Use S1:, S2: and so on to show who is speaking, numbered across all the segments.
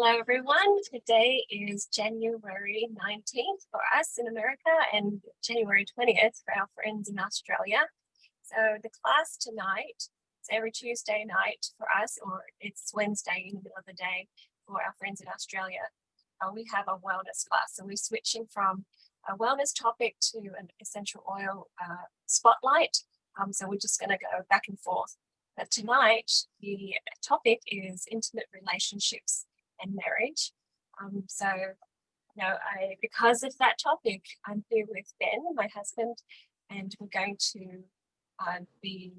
S1: Hello, everyone. Today is January 19th for us in America and January 20th for our friends in Australia. So the class tonight, it's every Tuesday night for us, or it's Wednesday in the middle of the day for our friends in Australia. We have a wellness class. So we're switching from a wellness topic to an essential oil spotlight. So we're just going to go back and forth. But tonight, the topic is intimate relationships and marriage. Because of that topic, I'm here with Ben, my husband, and we're going to be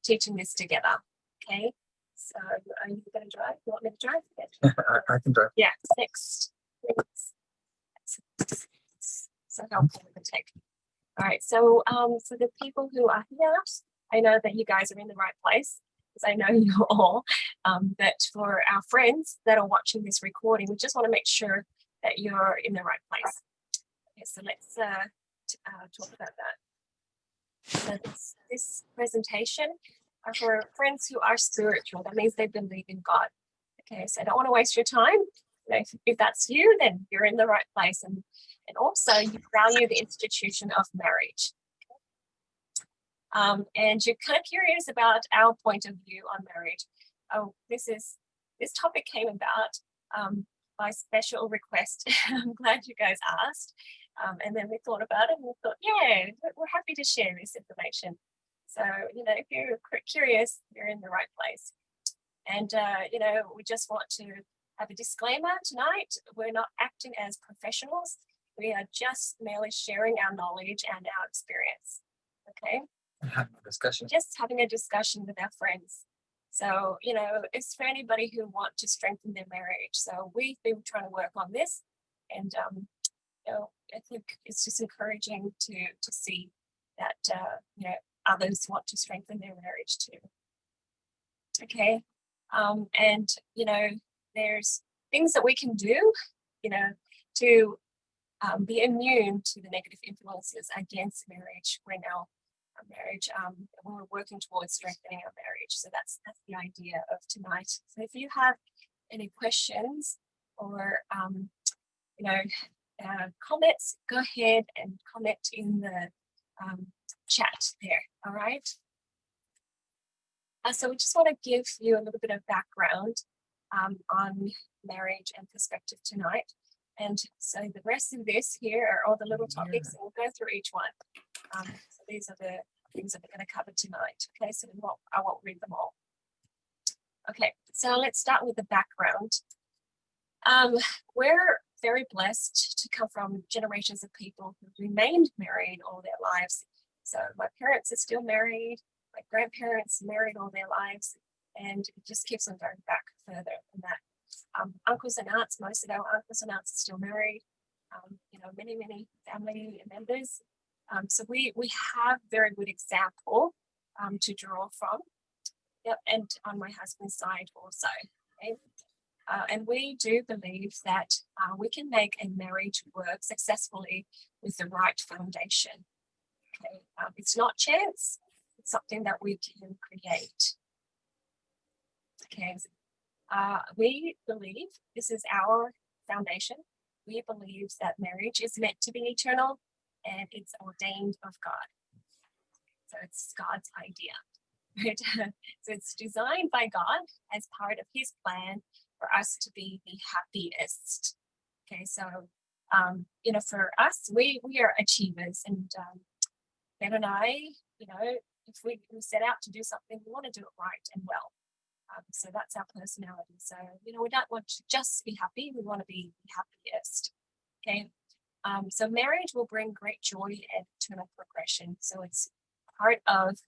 S1: teaching this together. Okay, so are you going to drive? You want me to drive?
S2: I can drive.
S1: Yeah, next. So helpful with the tech. All right, so the people who are here, I know that you guys are in the right place, because I know you all, but for our friends that are watching this recording, we just want to make sure that you're in the right place. Okay, so let's talk about that. So this presentation are for friends who are spiritual. That means they believe in God. Okay, so I don't want to waste your time. You know, if that's you, then you're in the right place. And also you value the institution of marriage. And you're kind of curious about our point of view on marriage. Oh, this topic came about by special request. I'm glad you guys asked. And then we thought about it and we thought, yeah, we're happy to share this information. So, if you're curious, you're in the right place. And, we just want to have a disclaimer tonight. We're not acting as professionals. We are just merely sharing our knowledge and our experience. Okay.
S2: Having a discussion.
S1: Just having a discussion with our friends. So, it's for anybody who want to strengthen their marriage. So we've been trying to work on this, and I think it's just encouraging to see that others want to strengthen their marriage too. Okay, and there's things that we can do, to be immune to the negative influences against marriage when our marriage, we're working towards strengthening our marriage. So that's the idea of tonight. So if you have any questions or comments, go ahead and comment in the chat there. All right. So we just want to give you a little bit of background on marriage and perspective tonight. And so the rest of this here are all the little topics, and we'll go through each one. So these are the things that we're going to cover tonight. Okay, so I won't read them all. Okay, so let's start with the background. We're very blessed to come from generations of people who remained married all their lives. So my parents are still married, my grandparents married all their lives, and it just keeps on going back further than that. Uncles and aunts, most of our uncles and aunts are still married. Many family members. So we have very good example to draw from. Yep, and on my husband's side also. Okay? And we do believe that we can make a marriage work successfully with the right foundation. Okay, it's not chance; it's something that we can create. Okay, we believe this is our foundation. We believe that marriage is meant to be eternal, and it's ordained of God. So it's God's idea, right? So it's designed by God as part of his plan for us to be the happiest. Okay, so, for us, we are achievers, and Ben and I, if we set out to do something, we want to do it right and well. So that's our personality. So, we don't want to just be happy. We want to be the happiest. Okay. So marriage will bring great joy and eternal progression. So it's part of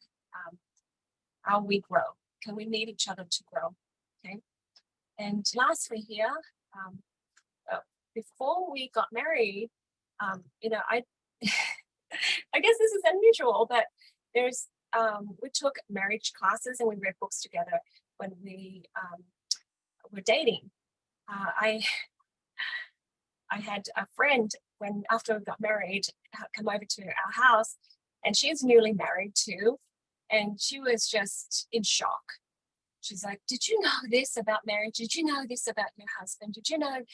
S1: how we grow. Can we need each other to grow? Okay. And lastly here, before we got married, I I guess this is unusual, but we took marriage classes and we read books together when we were dating. I had a friend after we got married come over to our house, and she's newly married too, and she was just in shock. she's like, did you know this about marriage? Did you know this about your husband? Did you know,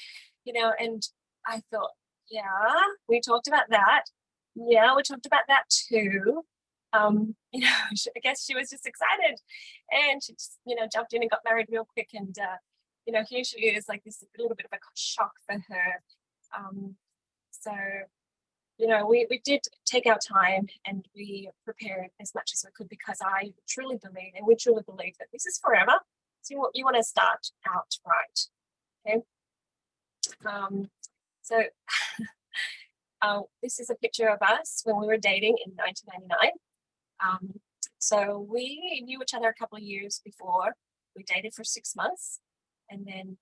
S1: and I thought, yeah, we talked about that. Yeah, we talked about that too. I guess she was just excited, and she just, jumped in and got married real quick. And, here she is, like this a little bit of a shock for her. So, we did take our time and we prepared as much as we could, because I truly believe, and we truly believe, that this is forever. So you want to start out right. Okay. So this is a picture of us when we were dating in 1999. So we knew each other a couple of years before. We dated for 6 months, and then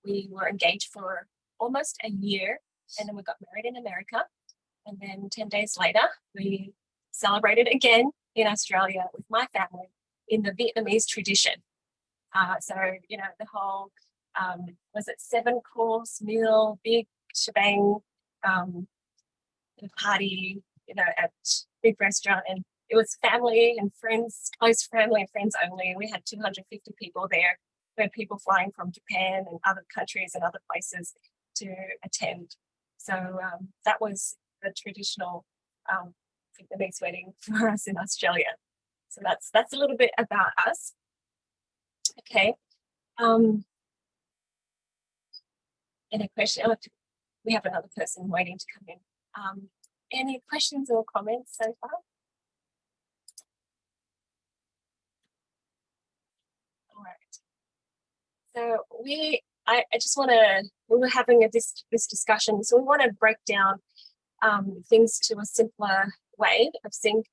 S1: we were engaged for almost a year, and then we got married in America. And then 10 days later, we celebrated again in Australia with my family in the Vietnamese tradition. So, the whole, was it 7-course meal, big shebang party, at big restaurant. And it was family and friends, close family and friends only. We had 250 people there. We had people flying from Japan and other countries and other places to attend. So that was the traditional Vietnamese wedding for us in Australia. So that's a little bit about us. Okay. Any question? Oh, we have another person waiting to come in. Any questions or comments so far? All right. So I just want to, we were having this discussion, so we want to break down things to a simpler way of seeing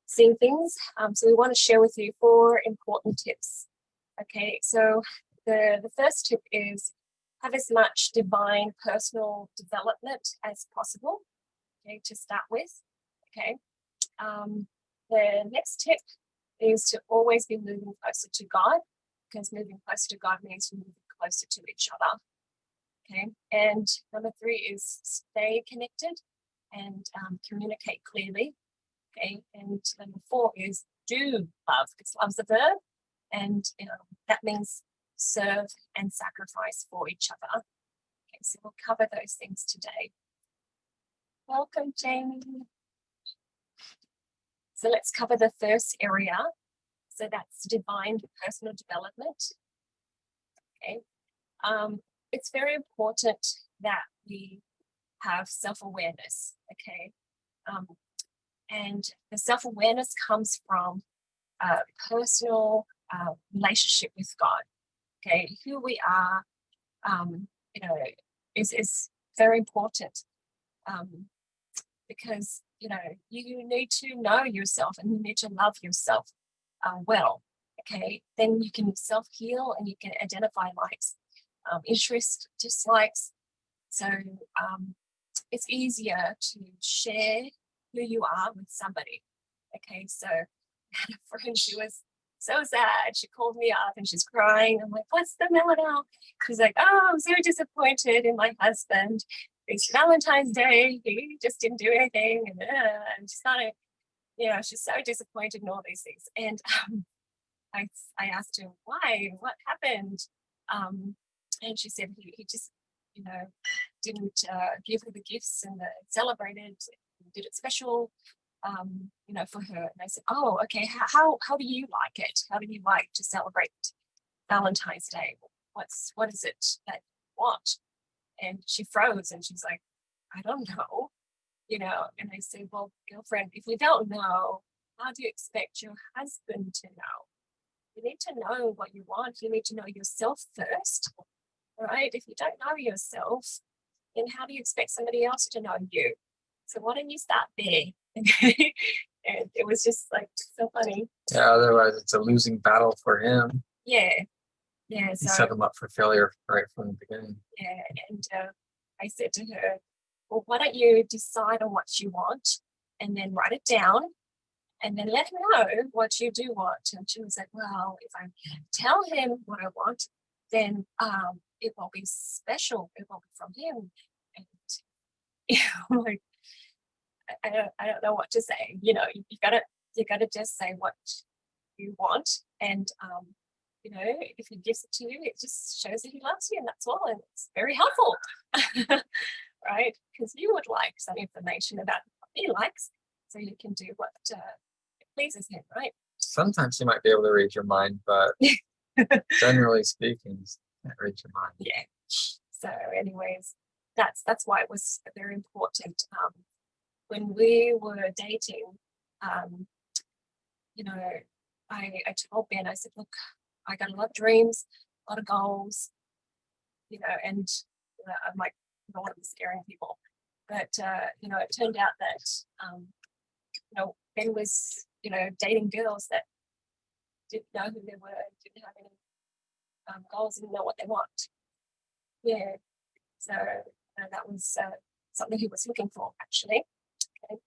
S1: things. So we want to share with you 4 important tips. Okay, so the first tip is have as much divine personal development as possible. Okay, to start with. Okay, the next tip is to always be moving closer to God, because moving closer to God means moving closer to each other. Okay, and number 3 is stay connected and communicate clearly. Okay, and number 4 is do love, because love's a verb, and that means serve and sacrifice for each other. Okay, so we'll cover those things today. Welcome, Jamie. So let's cover the first area. So that's divine personal development. Okay, it's very important that we have self-awareness. Okay, and the self-awareness comes from a personal relationship with God. Okay, who we are, is very important, because you need to know yourself and you need to love yourself well. Okay, then you can self-heal and you can identify likes, interests, dislikes. So it's easier to share who you are with somebody. Okay, so I had a friend, she was so sad. She called me up and she's crying. I'm like, what's the matter now? She's like, oh, I'm so disappointed in my husband. It's Valentine's Day. He just didn't do anything. And she's kind of, she's so disappointed in all these things. And I asked her, why? What happened? And she said he just, didn't give her the gifts and celebrated, did it special, for her. And I said, oh, okay, how do you like it? How do you like to celebrate Valentine's Day? What is it that you want? And she froze and she's like, I don't know, and I said, well, girlfriend, if we don't know, how do you expect your husband to know? You need to know what you want. You need to know yourself first, right? If you don't know yourself, then how do you expect somebody else to know you? So why don't you start there? And it was just like so funny.
S2: Yeah, otherwise it's a losing battle for him.
S1: Yeah.
S2: He
S1: So
S2: set him up for failure right from the beginning.
S1: yeah, and I said to her, well, why don't you decide on what you want and then write it down and then let him know what you do want. And she was like, well, if I tell him what I want, then it won't be special. It won't be from him. And I'm like, I don't know what to say. You gotta just say what you want, and if he gives it to you, it just shows that he loves you, and that's all. And it's very helpful, right? Because you would like some information about what he likes, so you can do what pleases him, right?
S2: Sometimes he might be able to read your mind, but generally speaking, he can't read your mind.
S1: Yeah. So, anyways, that's why it was very important. When we were dating, I told Ben, I said, look, I got a lot of dreams, a lot of goals, and I'm like, I don't want to be scaring people. But, it turned out that, Ben was, dating girls that didn't know who they were, didn't have any goals, didn't know what they want. Yeah. So that was something he was looking for, actually. Okay.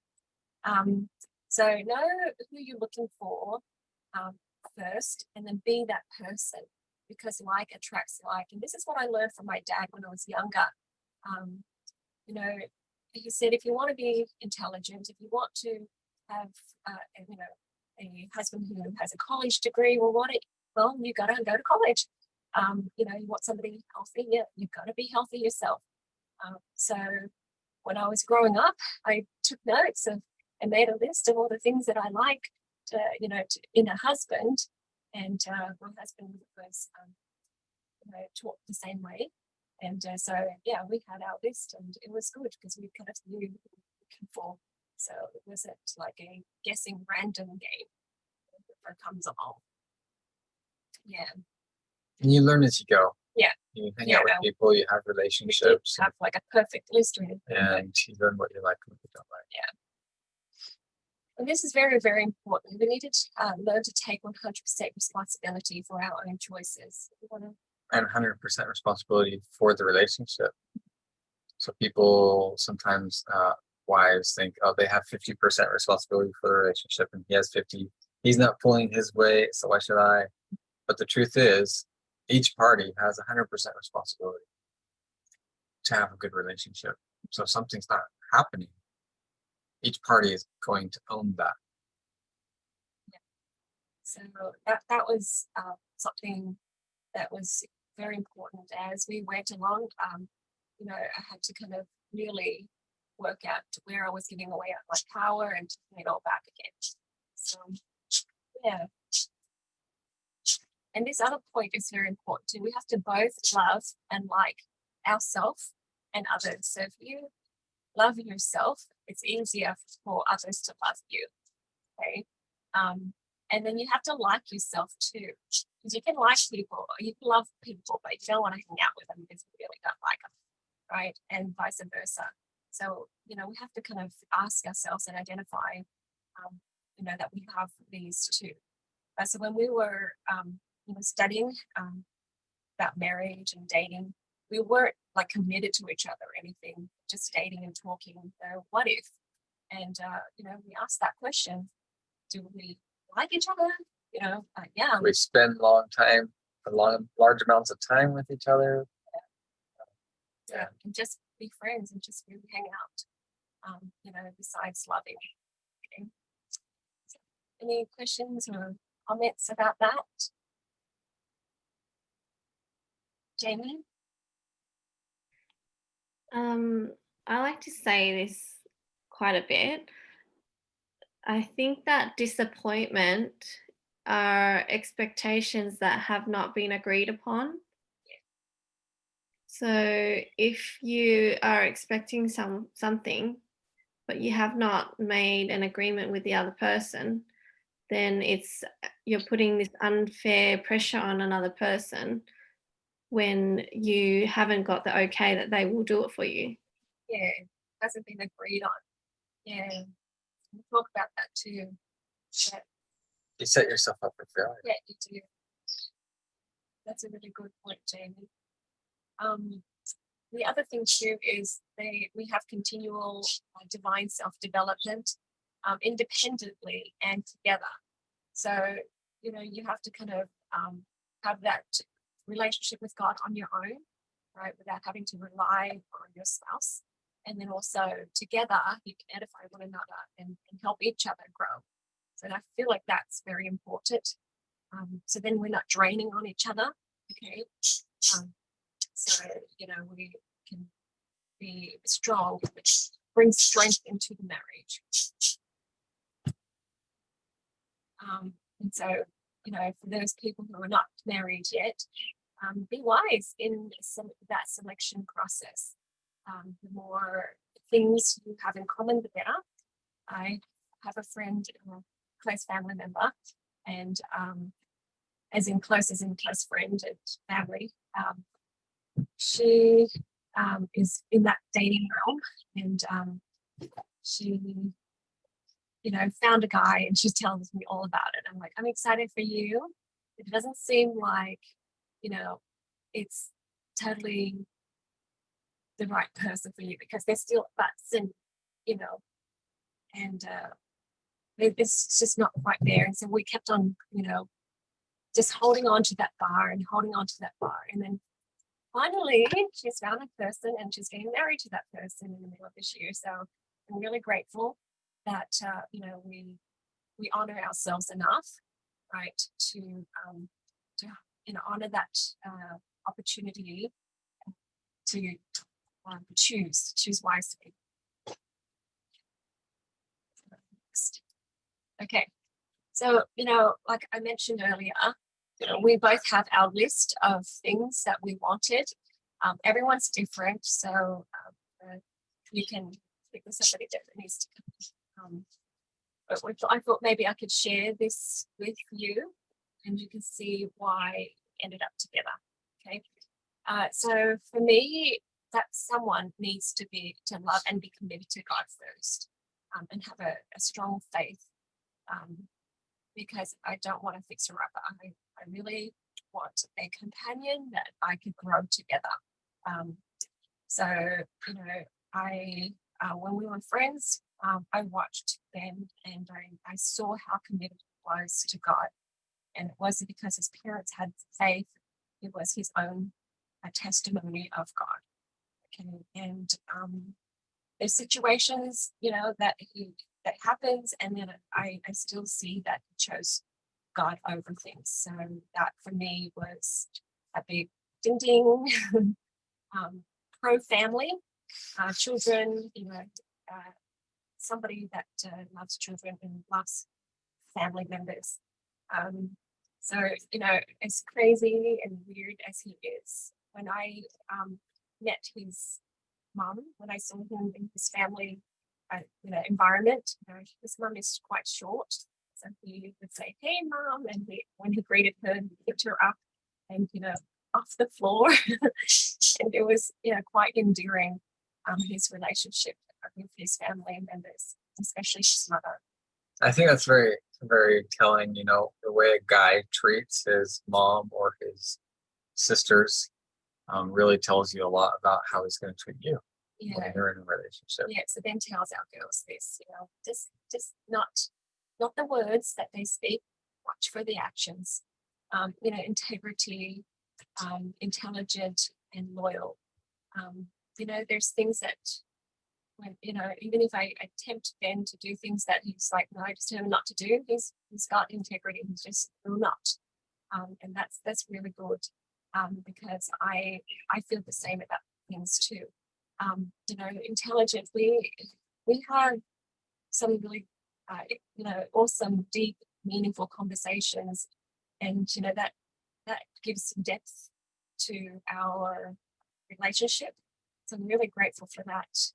S1: So know who you're looking for first, and then be that person, because like attracts like. And this is what I learned from my dad when I was younger. He said, if you want to be intelligent, if you want to have, a husband who has a college degree, you got to go to college. You want somebody healthy, yeah, you've got to be healthy yourself. So when I was growing up, I took notes and made a list of all the things that I like in a husband. And my husband was, taught the same way. And so, yeah, we had our list, and it was good because we kind of knew what we were looking for. So it wasn't like a guessing random game that comes along. Yeah.
S2: And you learn as you go.
S1: Yeah.
S2: You hang out with people, you have relationships.
S1: You have like a perfect list.
S2: And you learn what you like and what you don't like.
S1: Yeah. And this is very, very important. We need to learn to take 100% responsibility for our own choices.
S2: And 100% responsibility for the relationship. So people sometimes, wives think, oh, they have 50% responsibility for the relationship, and he has 50. He's not pulling his weight, so why should I? But the truth is, each party has 100% responsibility to have a good relationship. So if something's not happening, each party is going to own that.
S1: Yeah. So that was something that was very important as we went along. I had to kind of really work out where I was giving away my power and taking it all back again. So, yeah. And this other point is very important too. We have to both love and like ourselves and others. So if you love yourself, it's easier for others to love you. Okay. And then you have to like yourself too. Because you can like people, or you can love people, but you don't want to hang out with them because you really don't like them. Right. And vice versa. So, we have to kind of ask ourselves and identify, that we have these two. So when we were, studying about marriage and dating, we weren't like committed to each other or anything, just dating and talking. What if? And, we asked that question, do we like each other? Yeah.
S2: We spend large amounts of time with each other.
S1: Yeah. And just be friends and just really hang out, besides loving. Okay. So, any questions or comments about that? Jamie?
S3: I like to say this quite a bit. I think that disappointment are expectations that have not been agreed upon. So if you are expecting something, but you have not made an agreement with the other person, then you're putting this unfair pressure on another person when you haven't got the okay that they will do it for you.
S1: Yeah, hasn't been agreed on. Yeah, we'll talk about that too. Yeah.
S2: You set yourself up for failure.
S1: Yeah, you do. That's a really good point, Jamie. The other thing too is we have continual divine self-development independently and together. So, you have to kind of have that relationship with God on your own, right, without having to rely on your spouse. And then also together, you can edify one another and help each other grow. So I feel like that's very important. So then we're not draining on each other. Okay. So, we can be strong, which brings strength into the marriage. And so, for those people who are not married yet, be wise in that selection process. The more things you have in common, the better. I have a friend, a close family member, and as in close friend and family. She is in that dating realm, and she, found a guy, and she tells me all about it. I'm like, I'm excited for you. It doesn't seem like, it's totally the right person for you, because there's still buts and, and it's just not quite there. And so we kept on, just holding on to that bar and holding on to that bar. And then finally she's found a person, and she's getting married to that person in the middle of this year. So I'm really grateful that, we honor ourselves enough, right, to honor that opportunity to choose wisely. Okay, so like I mentioned earlier, we both have our list of things that we wanted. Everyone's different, so you can pick this up at a different instant. But I thought maybe I could share this with you, and you can see why we ended up together. Okay, so for me, that someone needs to love and be committed to God first, and have a strong faith, because I don't want a fixer-upper. I really want a companion that I could grow together. So I when we were friends, I watched them, and I saw how committed he was to God, and it wasn't because his parents had faith; it was his own testimony of God. Okay, and there's situations, that happens, and then I still see that he chose God over things. So that for me was a big ding ding. Pro family, children, somebody that loves children and loves family members. So as crazy and weird as he is, when I met his mom, when I saw him in his family environment, his mom is quite short, so he would say, "Hey, mom," and when he greeted her, he picked her up and off the floor, and it was quite endearing. His relationship with his family members, especially his mother.
S2: I think that's very, very telling. The way a guy treats his mom or his sisters really tells you a lot about how he's going to treat you when you're in a relationship.
S1: Yeah, so Ben tells our girls this, just not the words that they speak, watch for the actions. Integrity, intelligent and loyal. There's things that when, even if I tempt Ben to do things that he's like, no, I just tell him not to do, he's got integrity. He's just will not. And that's really good. Because I feel the same about things too. Intelligent. We have some really awesome, deep, meaningful conversations, and that gives depth to our relationship. So I'm really grateful for that.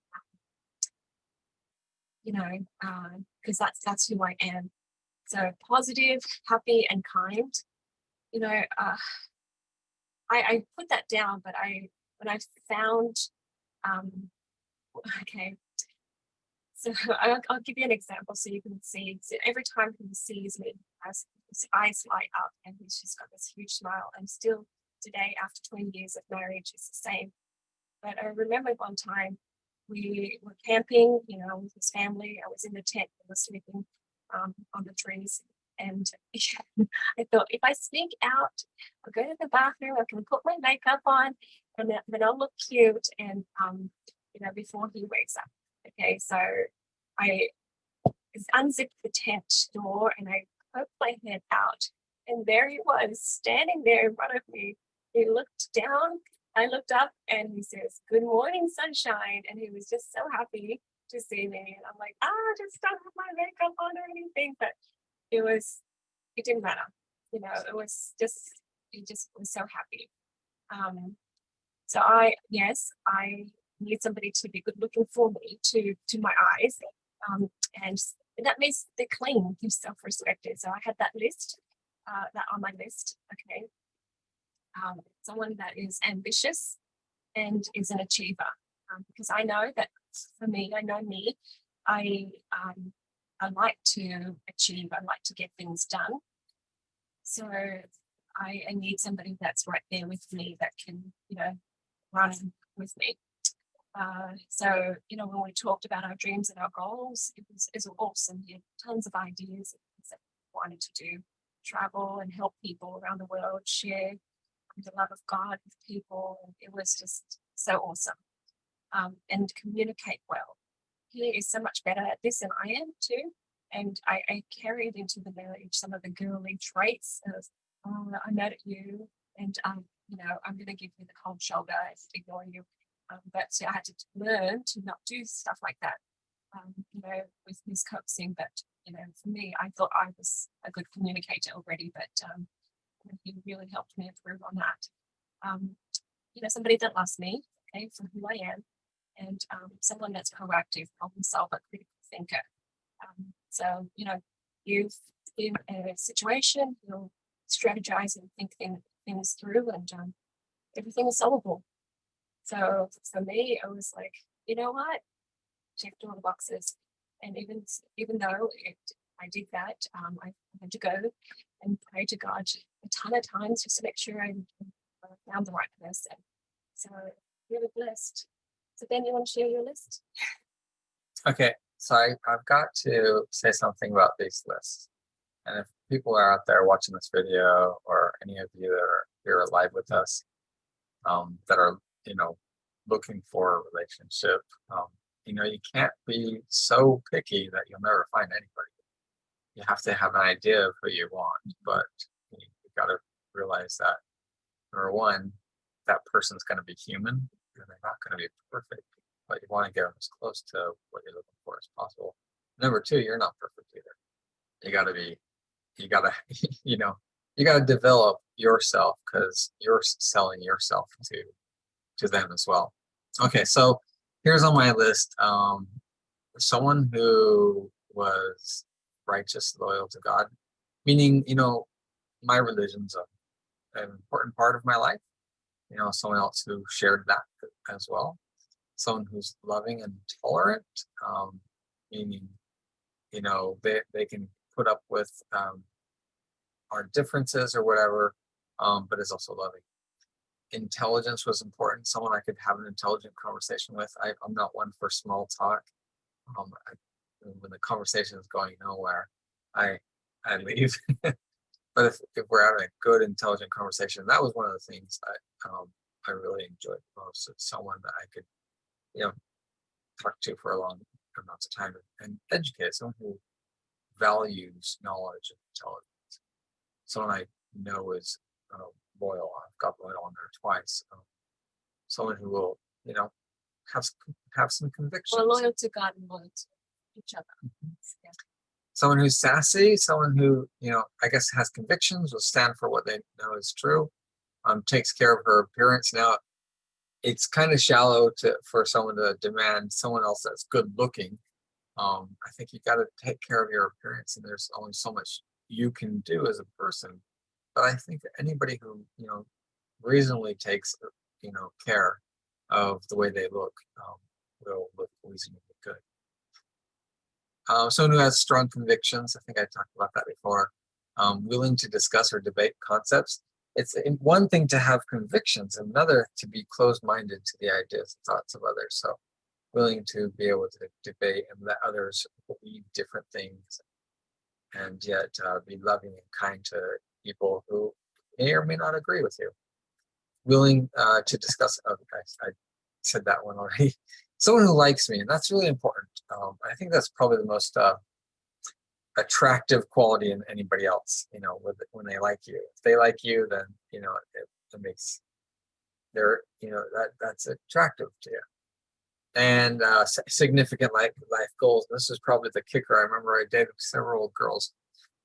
S1: Because that's who I am. So positive, happy, and kind. I put that down, but when I found, okay, so I'll give you an example so you can see. So every time he sees me, his eyes light up, and he's just got this huge smile. And still today, after 20 years of marriage, it's the same. But I remember one time we were camping, with his family. I was in the tent, we were sleeping on the trees. And I thought, if I sneak out, I'll go to the bathroom, I can put my makeup on, and then I'll look cute, and before he wakes up. Okay, so I unzipped the tent door, and I poked my head out, And there he was, standing there in front of me. He looked down, I looked up, and he says, "Good morning, sunshine." And he was just so happy to see me. And I'm like, just don't have my makeup on or anything. But it didn't matter. It was just, he just was so happy. So I need somebody to be good looking for me, to my eyes. And that means they're clean, they're self-respected. So I had that on my list. Okay. Someone that is ambitious and is an achiever. Because I know that for me, I like to achieve, I like to get things done. So I need somebody that's right there with me that can, run with me. So, when we talked about our dreams and our goals, it was awesome. He had tons of ideas that we wanted to do, travel and help people around the world, share the love of God with people. And it was just so awesome. And communicate well. He is so much better at this than I am too. And I carried into the marriage some of the girly traits of, I mad at you, and I'm going to give you the cold shoulder and ignore you. But I had to learn to not do stuff like that, with his coaxing. But, for me, I thought I was a good communicator already, but he really helped me improve on that. Somebody that loves me, okay, for who I am, and someone that's proactive, problem solver, critical thinker. So, you've in a situation, you'll strategize and think things through, and everything is solvable. So for me, I was like, you know what? Checked all the boxes. And even though I did that, I had to go and pray to God a ton of times just to make sure I found the right person. So really blessed. So Ben, you want to share your list?
S2: Okay, so I've got to say something about these lists. And if people are out there watching this video, or any of you that are here live with us, that are, looking for a relationship, you can't be so picky that you'll never find anybody. You have to have an idea of who you want, but you got to realize that, number one, that person's going to be human, and they're not going to be perfect, but you want to get them as close to what you're looking for as possible. Number two, you're not perfect either. You got to develop yourself, because you're selling yourself to them as well. Okay, so here's on my list, someone who was righteous, loyal to God, meaning, my religion's an important part of my life. Someone else who shared that as well. Someone who's loving and tolerant, meaning, they can put up with our differences or whatever, but is also loving. Intelligence was important. Someone I could have an intelligent conversation with. I'm not one for small talk. When the conversation is going nowhere, I leave. But if we're having a good, intelligent conversation, that was one of the things that I really enjoyed most. It's someone that I could, talk to for a long amounts of time and educate. Someone who values knowledge and intelligence. Someone I know is loyal. I've got loyal on there twice. Someone who will, have some convictions.
S1: Well, loyal to God and loyal to each other.
S2: Mm-hmm.
S1: Yeah.
S2: Someone who's sassy, someone who, I guess has convictions, will stand for what they know is true, takes care of her appearance. Now, it's kind of shallow for someone to demand someone else that's good looking. I think you got to take care of your appearance, and there's only so much you can do as a person. But I think that anybody who, reasonably takes, care of the way they look, will look reasonably good. Someone who has strong convictions, I think I talked about that before, willing to discuss or debate concepts. It's one thing to have convictions, another to be closed-minded to the ideas and thoughts of others. So willing to be able to debate and let others believe different things, and yet be loving and kind to people who may or may not agree with you. Willing to discuss, I said that one already. Someone who likes me, and that's really important. I think that's probably the most attractive quality in anybody else, when they like you. If they like you, then, it makes that's attractive to you. And significant life goals. This is probably the kicker. I remember I dated several girls,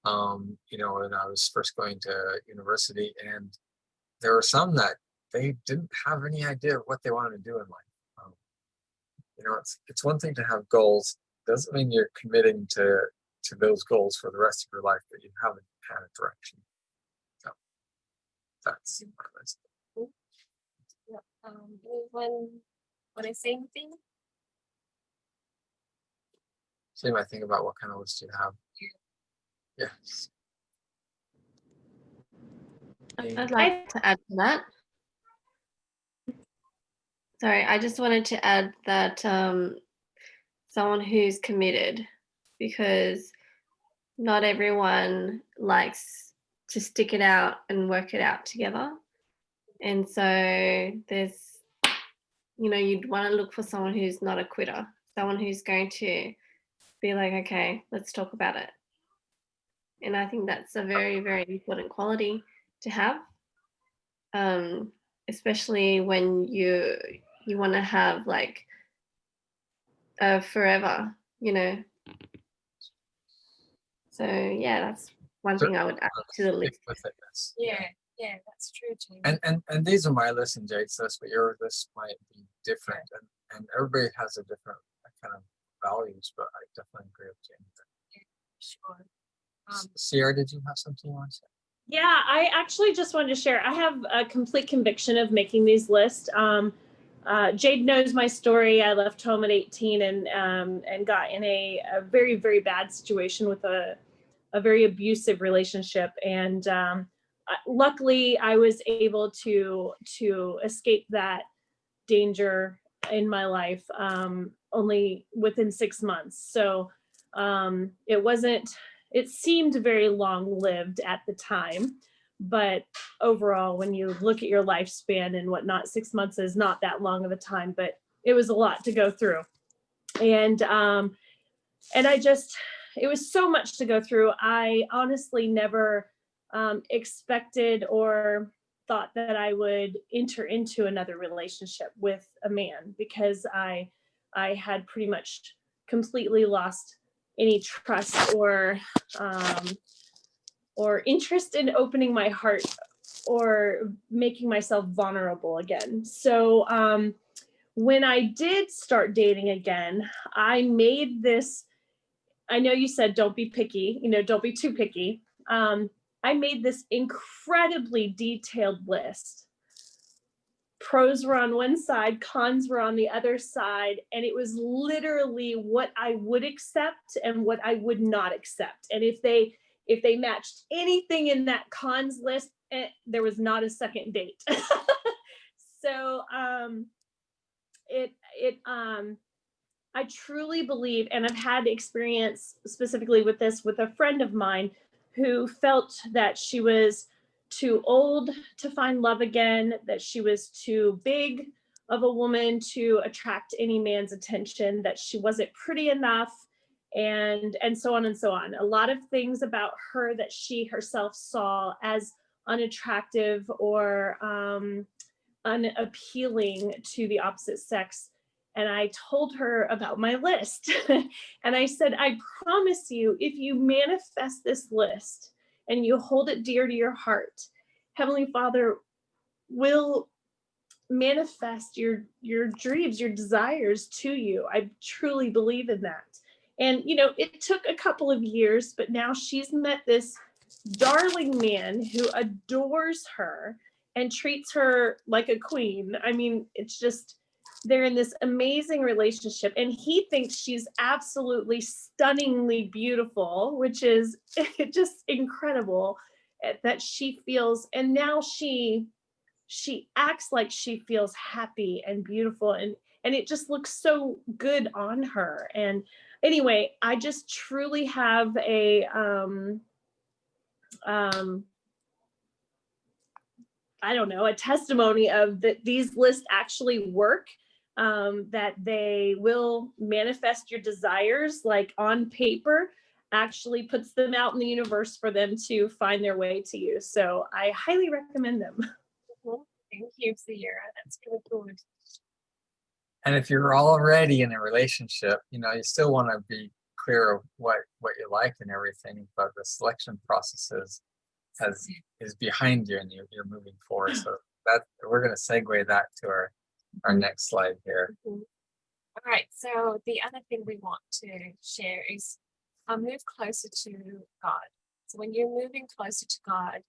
S2: when I was first going to university, and there were some that they didn't have any idea of what they wanted to do in life. It's one thing to have goals. Doesn't mean you're committing to those goals for the rest of your life, but you haven't had a direction. So that's my list.
S1: Yeah. Anyone want to say anything?
S2: Say my thing about what kind of list you have. Yes.
S3: I'd like to add to that. Sorry, I just wanted to add that someone who's committed, because not everyone likes to stick it out and work it out together. And so there's, you'd want to look for someone who's not a quitter, someone who's going to be like, okay, let's talk about it. And I think that's a very, very important quality to have, especially when you want to have like forever, So yeah, that's one thing I would add to the list.
S1: Yeah, that's true too.
S2: And these are my list and Jade's list, but your list might be different, and everybody has a different kind of values. But I definitely agree with Jane.
S1: Yeah, sure.
S2: Sierra, did you have something you want to say?
S4: Yeah, I actually just wanted to share. I have a complete conviction of making these lists. Jade knows my story. I left home at 18 and got in a very, very bad situation with a very abusive relationship. And luckily, I was able to escape that danger in my life only within 6 months. So it seemed very long-lived at the time, but overall, when you look at your lifespan and whatnot, 6 months is not that long of a time, but it was a lot to go through. And it was so much to go through. I honestly never expected or thought that I would enter into another relationship with a man, because I had pretty much completely lost any trust or interest in opening my heart or making myself vulnerable again. So when I did start dating again, I made this, I know you said don't be picky, don't be too picky. I made this incredibly detailed list. Pros were on one side, cons were on the other side, and it was literally what I would accept and what I would not accept. And if they matched anything in that cons list, there was not a second date. So I truly believe, and I've had experience specifically with this with a friend of mine who felt that she was too old to find love again, that she was too big of a woman to attract any man's attention, that she wasn't pretty enough, and so on and so on. A lot of things about her that she herself saw as unattractive or unappealing to the opposite sex. And I told her about my list. And I said, I promise you, if you manifest this list and you hold it dear to your heart, Heavenly Father will manifest your dreams, your desires to you. I truly believe in that. And, it took a couple of years, but now she's met this darling man who adores her and treats her like a queen. I mean, it's just, they're in this amazing relationship, and he thinks she's absolutely stunningly beautiful, which is just incredible that she feels. And now she acts like she feels happy and beautiful, and it just looks so good on her. And anyway, I just truly have a I don't know, a testimony of that these lists actually work, that they will manifest your desires like on paper. actually puts them out in the universe for them to find their way to you. So I highly recommend them.
S1: Mhm. Thank you, Sierra. That's really good.
S2: And if you're already in a relationship, you know, you still want to be clear of what you like and everything, but the selection process is behind you and you're moving forward. So that we're going to segue that to our next slide here.
S1: Mhm. All right. So the other thing we want to share is move closer to God. So when you're moving closer to God,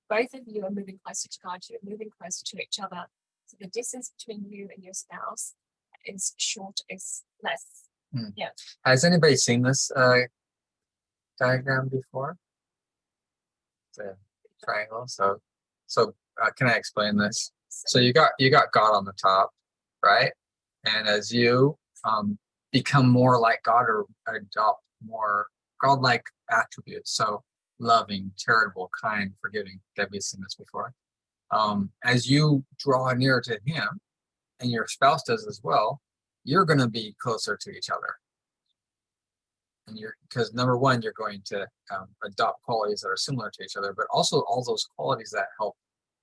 S1: both of you are moving closer to God. You're moving closer to each other. So the distance between you and your spouse is less.
S2: Hmm.
S1: Yeah.
S2: Has anybody seen this diagram before? The triangle. So can I explain this? So you got God on the top, right? And as you become more like God or adopt more godlike attributes, so loving, charitable, kind, forgiving. Debbie's seen this before. As you draw near to Him, and your spouse does as well, you're going to be closer to each other. And because number one, you're going to adopt qualities that are similar to each other, but also all those qualities that help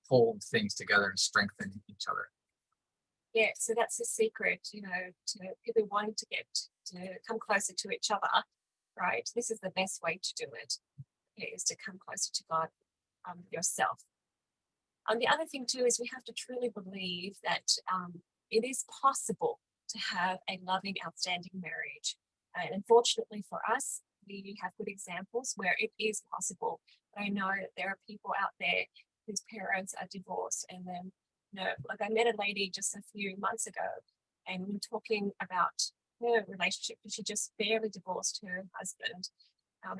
S2: hold things together and strengthen each other.
S1: Yeah, so that's the secret, to people wanting to get to come closer to each other, right? This is the best way to do it, is to come closer to God yourself. The other thing too is we have to truly believe that it is possible to have a loving, outstanding marriage. And unfortunately for us, we have good examples where it is possible. But I know that there are people out there whose parents are divorced, and then, like I met a lady just a few months ago, and we were talking about her relationship, because she just barely divorced her husband.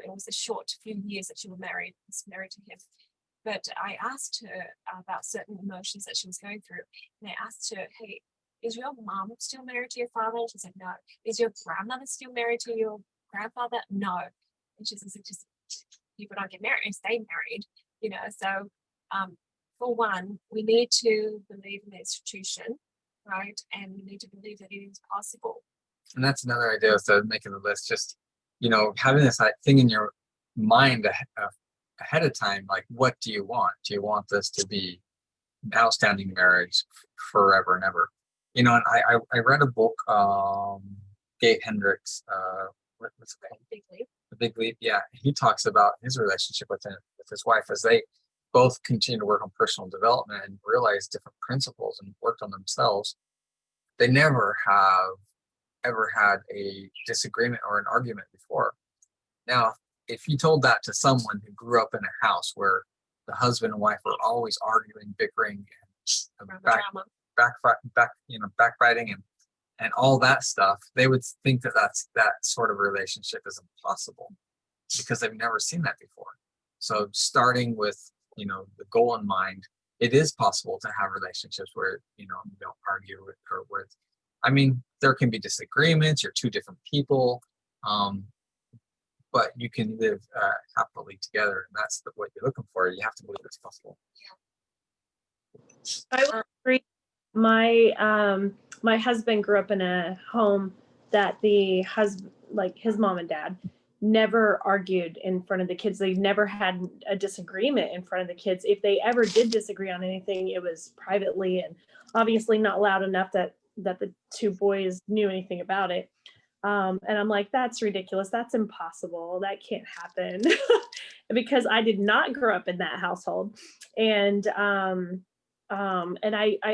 S1: It was a short few years that she was married to him. But I asked her about certain emotions that she was going through. And I asked her, hey, is your mom still married to your father? And she said, no. Is your grandmother still married to your grandfather? No. And she says, just people don't get married and stay married, So for one, we need to believe in the institution, right? And we need to believe that it is possible.
S2: And that's another idea, so making the list, just, having this thing in your mind ahead of time, like, what do you want? Do you want this to be an outstanding marriage forever and ever? And I read a book, Dave Hendricks, what's it called?
S1: Big leap.
S2: The Big Leap. Yeah, he talks about his relationship with his wife as they both continue to work on personal development and realize different principles and worked on themselves. They never have ever had a disagreement or an argument before. Now, if you told that to someone who grew up in a house where the husband and wife were always arguing, bickering, and backbiting and all that stuff, they would think that sort of relationship is impossible because they've never seen that before. So starting with, the goal in mind, it is possible to have relationships where, you don't argue there can be disagreements, you're two different people, but you can live happily together, and that's what you're looking for. You have to believe it's possible.
S4: I would agree. My husband grew up in a home that the husband, like his mom and dad, never argued in front of the kids. They never had a disagreement in front of the kids. If they ever did disagree on anything, it was privately and obviously not loud enough that the two boys knew anything about it. And I'm like, that's ridiculous. That's impossible. That can't happen. Because I did not grow up in that household. And I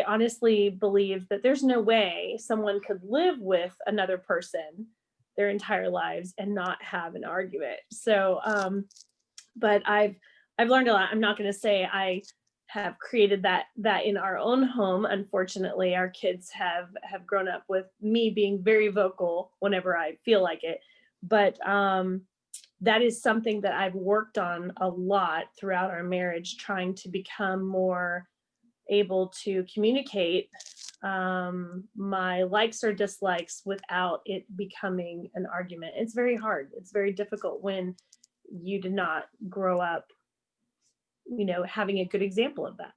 S4: honestly believe that there's no way someone could live with another person their entire lives and not have an argument. So, but I've learned a lot. I'm not going to say I have created that in our own home. Unfortunately, our kids have grown up with me being very vocal whenever I feel like it. But that is something that I've worked on a lot throughout our marriage, trying to become more able to communicate my likes or dislikes without it becoming an argument. It's very hard. It's very difficult when you did not grow up, having a good example of that.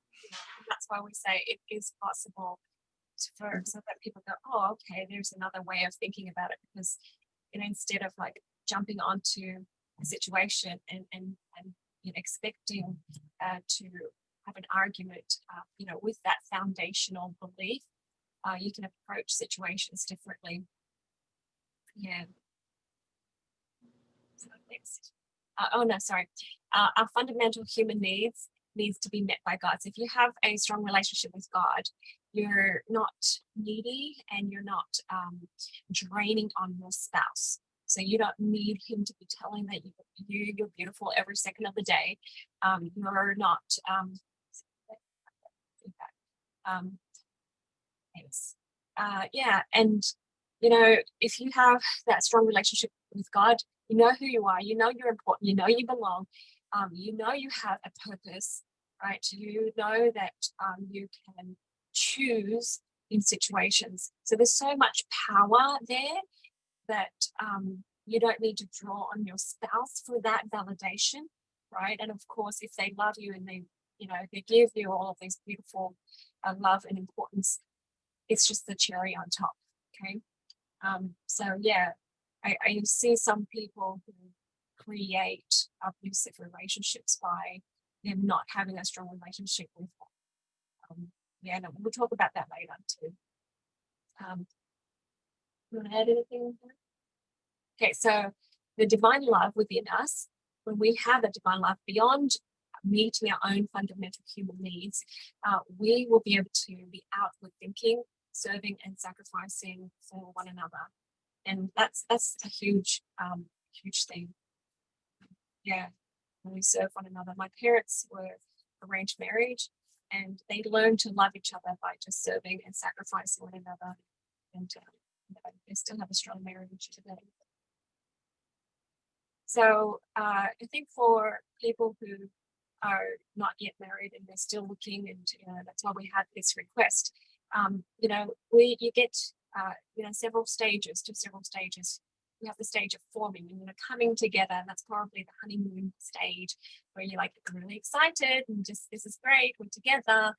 S1: That's why we say it is possible so that people go, oh, okay, there's another way of thinking about it, because instead of like jumping onto a situation and expecting to have an argument, with that foundational belief, you can approach situations differently. Yeah. So next. Our fundamental human needs to be met by God. So if you have a strong relationship with God, you're not needy and you're not draining on your spouse. So you don't need him to be telling that you're beautiful every second of the day. You're not. Thanks. And if you have that strong relationship with God, you know who you are. You know you're important. You know you belong. You know you have a purpose, right? You know that you can choose in situations. So there's so much power there that you don't need to draw on your spouse for that validation, right? And of course, if they love you and they give you all of these beautiful love and importance, it's just the cherry on top. Okay. I see some people who create abusive relationships by them not having a strong relationship with them. And we'll talk about that later too. You want to add anything? Okay, so the divine love within us, when we have a divine love beyond meeting our own fundamental human needs, we will be able to be outward thinking, serving and sacrificing for one another. And that's a huge thing. Yeah, when we serve one another. My parents were arranged marriage, and they learned to love each other by just serving and sacrificing one another. And they still have a strong marriage today. So I think for people who are not yet married and they're still looking, and that's why we had this request. You get several stages. You have the stage of forming and coming together. And that's probably the honeymoon stage where you're like really excited and just this is great, we're together.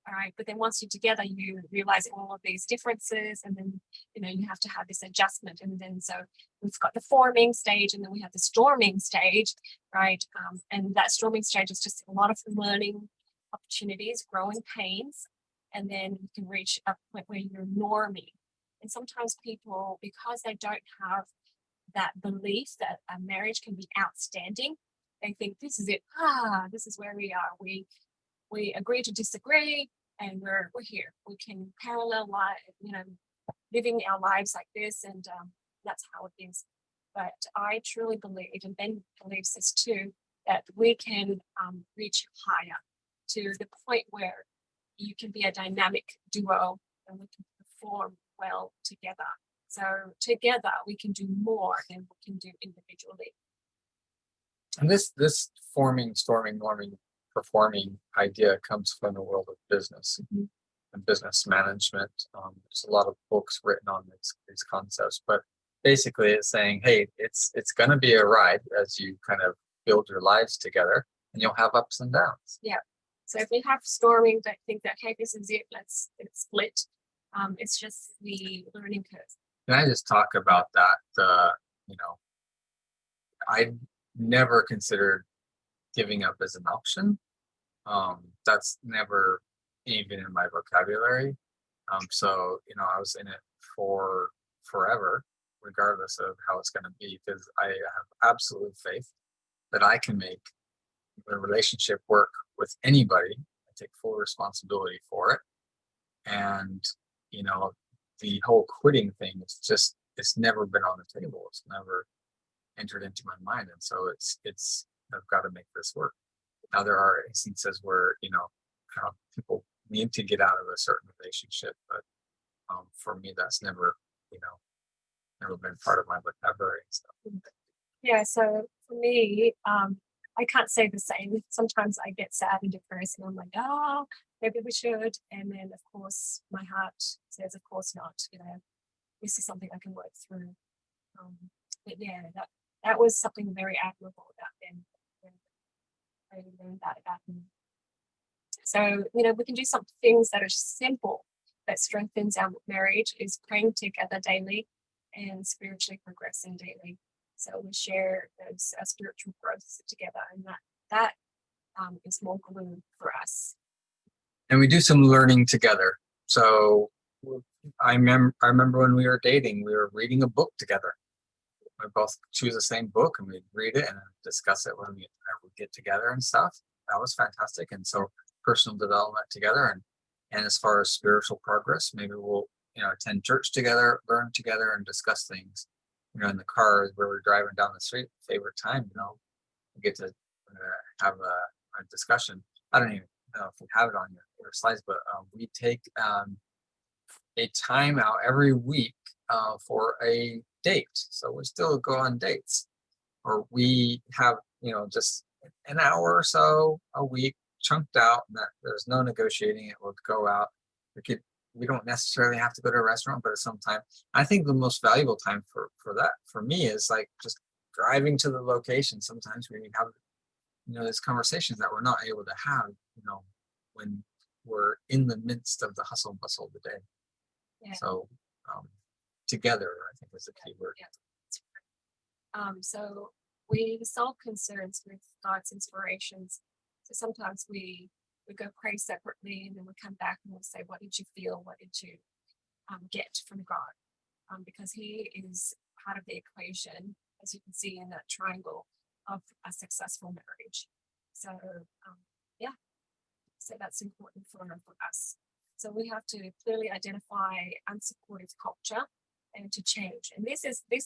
S1: All right, but then once you're together, you realize all of these differences, and then you have to have this adjustment. And then so we've got the forming stage, and then we have the storming stage, right? And that storming stage is just a lot of learning opportunities, growing pains, and then you can reach a point where you're norming. And sometimes people, because they don't have that belief that a marriage can be outstanding, they think this is it. This is where we are. We agree to disagree, and we're here. We can parallel life, living our lives like this, and that's how it is. But I truly believe, and Ben believes this too, that we can reach higher to the point where you can be a dynamic duo and we can perform well together. So together we can do more than we can do individually.
S2: And this forming, storming, norming, performing idea comes from the world of business and business management. There's a lot of books written on these concepts, but basically it's saying, hey, it's going to be a ride as you kind of build your lives together, and you'll have ups and downs.
S1: Yeah. So if we have storming, don't think that, hey, this is it, let's split. It's just the learning curve.
S2: Can I just talk about that? I never considered giving up as an option. That's never even in my vocabulary. So I was in it for forever, regardless of how it's going to be, because I have absolute faith that I can make the relationship work with anybody. I take full responsibility for it. And, the whole quitting thing it's never been on the table. It's never entered into my mind. And so I've got to make this work. Now there are instances where, people need to get out of a certain relationship, but for me, that's never been part of my vocabulary and stuff.
S1: Yeah, so for me, I can't say the same. Sometimes I get sad and depressed, and I'm like, oh, maybe we should. And then, of course, my heart says, of course not. This is something I can work through. But yeah, that was something very admirable about them. I learned that about them. So, we can do some things that are simple that strengthens our marriage is praying together daily and spiritually progressing daily. So we share those spiritual growths together, and that is more glue for us.
S2: And we do some learning together. So I remember when we were dating, we were reading a book together. We both choose the same book and we'd read it and discuss it when we would get together and stuff. That was fantastic. And so personal development together, and as far as spiritual progress, maybe we'll attend church together, learn together, and discuss things. In the car where we're driving down the street, favorite time, we get to have a discussion. I don't even know if you have it on your slides, but we take a time out every week for a date. So we still go on dates, or we have just an hour or so a week chunked out, and that there's no negotiating it. We'll go out. We don't necessarily have to go to a restaurant, but at some time, I think the most valuable time for that for me is like just driving to the location. Sometimes we have these conversations that we're not able to have when we're in the midst of the hustle and bustle of the day.
S1: Yeah.
S2: So together, I think is the key word.
S1: Yeah. So we solve concerns with God's inspirations. So sometimes we go pray separately, and then we come back and we'll say, what did you feel? What did you get from God? Because He is part of the equation, as you can see in that triangle, of a successful marriage. So so that's important for us. So we have to clearly identify unsupportive culture and to change. And this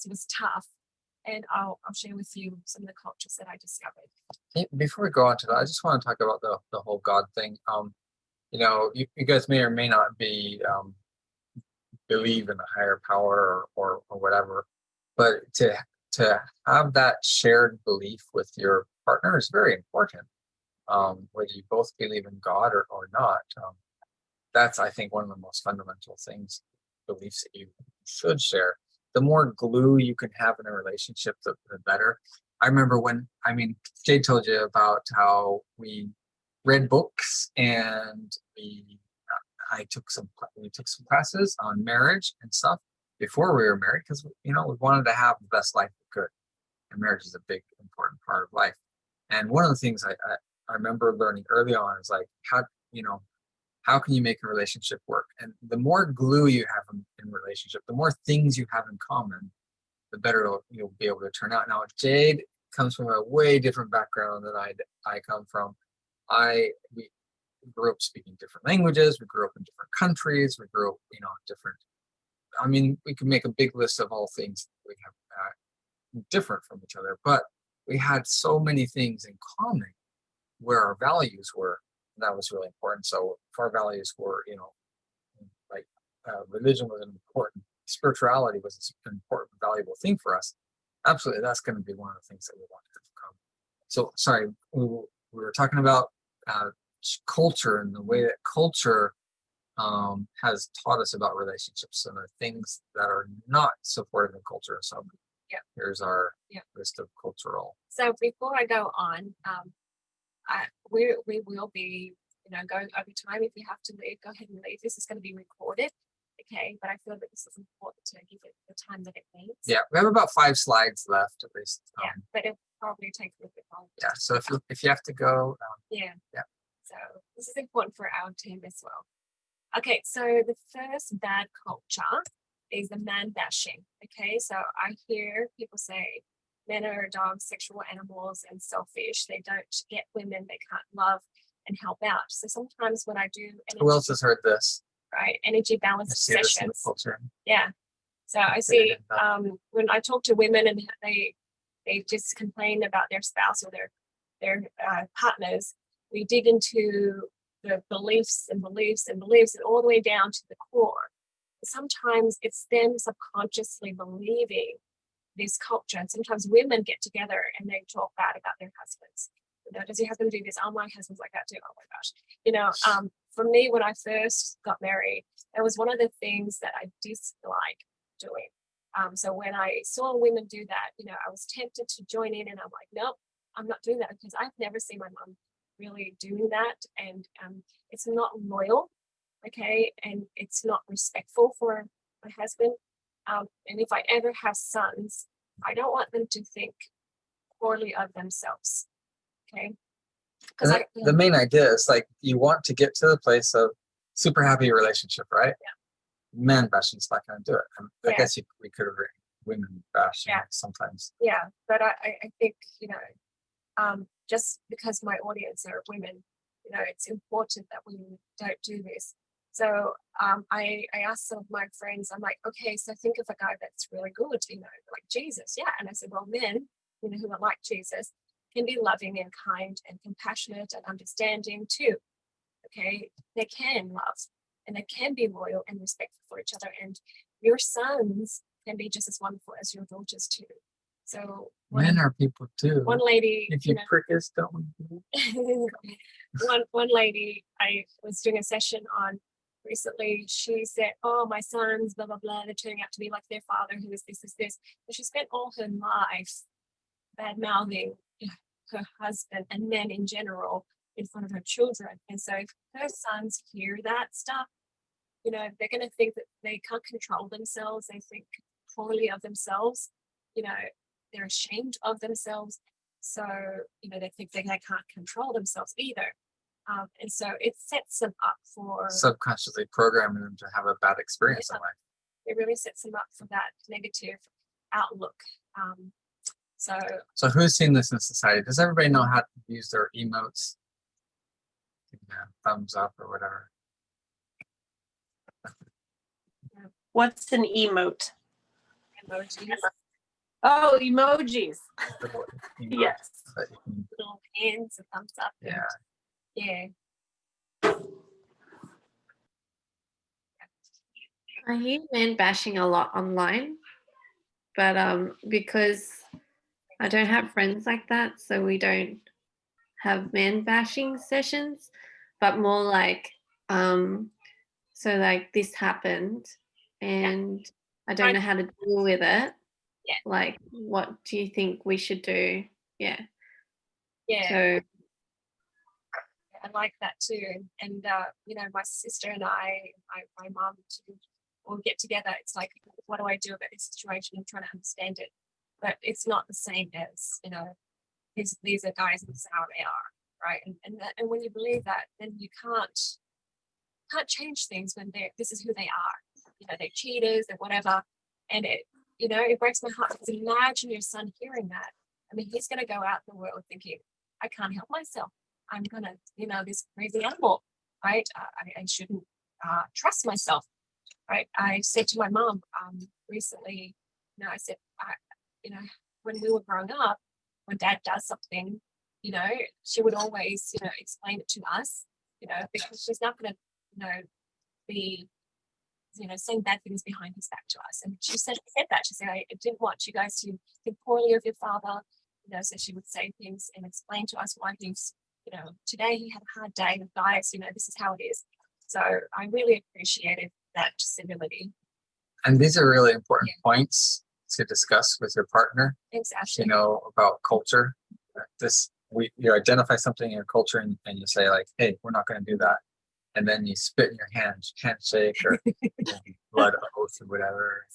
S1: was tough. And I'll share with you some of the cultures that I discovered.
S2: Before we go on to that, I just want to talk about the whole God thing. You guys may or may not be believe in a higher power or whatever, but to have that shared belief with your partner is very important. Whether you both believe in God or not, that's, I think, one of the most fundamental things, beliefs that you should share. The more glue you can have in a relationship, the better. I remember Jade told you about how we read books, and we took some classes on marriage and stuff before we were married, because we wanted to have the best life we could, and marriage is a big important part of life. And one of the things I remember learning early on is like how can you make a relationship work? And the more glue you have in relationship, the more things you have in common, the better you'll be able to turn out. Now, Jade comes from a way different background than I come from. We grew up speaking different languages. We grew up in different countries. We grew up, different. We could make a big list of all things we have different from each other, but we had so many things in common where our values were. That was really important. So if our values were, religion was important, spirituality was an important, valuable thing for us. Absolutely, that's going to be one of the things that we want to come. So, sorry, we were talking about culture and the way that culture has taught us about relationships and the things that are not supported in culture. So, here's our list of cultural.
S1: So before I go on, we will be, going over time. If you have to leave, go ahead and leave. This is going to be recorded, okay? But I feel that this is important to give it the time that it needs.
S2: Yeah, we have about 5 slides left at least.
S1: But it probably takes a little bit longer.
S2: Yeah, so if you have to go.
S1: Yeah. So this is important for our team as well. Okay, so the first bad culture is the man bashing. Okay, so I hear people say men are dogs, sexual animals, and selfish. They don't get women. They can't love and help out. So sometimes when I do,
S2: Who else has heard this?
S1: Right, energy balance sessions. Yeah. So I
S2: Okay,
S1: see when I talk to women and they just complain about their spouse or their partners, we dig into the beliefs and all the way down to the core. Sometimes it's them subconsciously believing this culture, and sometimes women get together and they talk bad about their husbands. Does your husband do this? Oh, my husband's like that too. Oh my gosh. For me, when I first got married, that was one of the things that I disliked doing. So when I saw women do that, I was tempted to join in, and I'm like, nope, I'm not doing that, because I've never seen my mom really doing that, and it's not loyal, okay, and it's not respectful for my husband. And if I ever have sons, I don't want them to think poorly of themselves. Okay. Because
S2: And the main idea is like you want to get to the place of super happy relationship, right?
S1: Yeah.
S2: Man bashing's not going to do it. And I
S1: Yeah.
S2: guess we could have written women bashing
S1: Yeah.
S2: sometimes.
S1: yeah, but I think, you know, just because my audience are women, you know, it's important that we don't do this. So I asked some of my friends, I'm like, okay, so think of a guy that's really good, you know, like Jesus. Yeah. And I said, well, men, you know, who are like Jesus can be loving and kind and compassionate and understanding too. Okay. They can love and they can be loyal and respectful for each other. And your sons can be just as wonderful as your daughters too. So
S2: Men are people too.
S1: one lady,
S2: If
S1: you
S2: you
S1: know,
S2: prick us, don't we do it?
S1: one lady I was doing a session on recently, she said, oh, my sons, blah, blah, blah, they're turning out to be like their father who is this. And she spent all her life bad mouthing her husband and men in general in front of her children. And so if her sons hear that stuff, you know, they're going to think that they can't control themselves. They think poorly of themselves. You know, they're ashamed of themselves. So, you know, they think they can't control themselves either. And so it sets them up for
S2: Subconsciously programming them to have a bad experience in life.
S1: it really sets them up for that negative outlook.
S2: So who's seen this in society? Does everybody know how to use their emotes? Yeah, thumbs up or whatever.
S4: What's an emote?
S1: Emojis,
S4: Oh, emojis.
S2: Emotes
S4: Yes.
S2: that you can-
S1: little hands, a thumbs up. and-
S2: yeah.
S1: Yeah.
S3: I hear men bashing a lot online, but because I don't have friends like that, so we don't have men bashing sessions, but more like so like this happened and I don't know how to deal with it.
S1: Yeah.
S3: Like, what do you think we should do? Yeah.
S1: Yeah.
S3: So
S1: I like that too. And you know, my sister and my mom will get together. It's like, what do I do about this situation? I'm trying to understand it. But it's not the same as, you know, these are guys and this is how they are, right? And when you believe that, then you can't change things when this is who they are. You know, they're cheaters and whatever. And it, you know, it breaks my heart because imagine your son hearing that. I mean, he's gonna go out in the world thinking, I can't help myself. I'm gonna, you know, this crazy animal, right? I shouldn't trust myself, right? I said to my mom recently, you know, I said, you know, when we were growing up, when Dad does something, you know, she would always, you know, explain it to us, you know, because she's not gonna, you know, be, you know, saying bad things behind his back to us. And she said that. She said, I didn't want you guys to think poorly of your father, you know, so she would say things and explain to us why he's, you know, today he had a hard day with guys, you know, this is how it is. So I really appreciated that civility.
S2: And these are really important points to discuss with your partner.
S1: Exactly.
S2: You know, about culture. You identify something in your culture and you say like, hey, we're not going to do that. And then you spit in your hands, handshake or blood oath or whatever.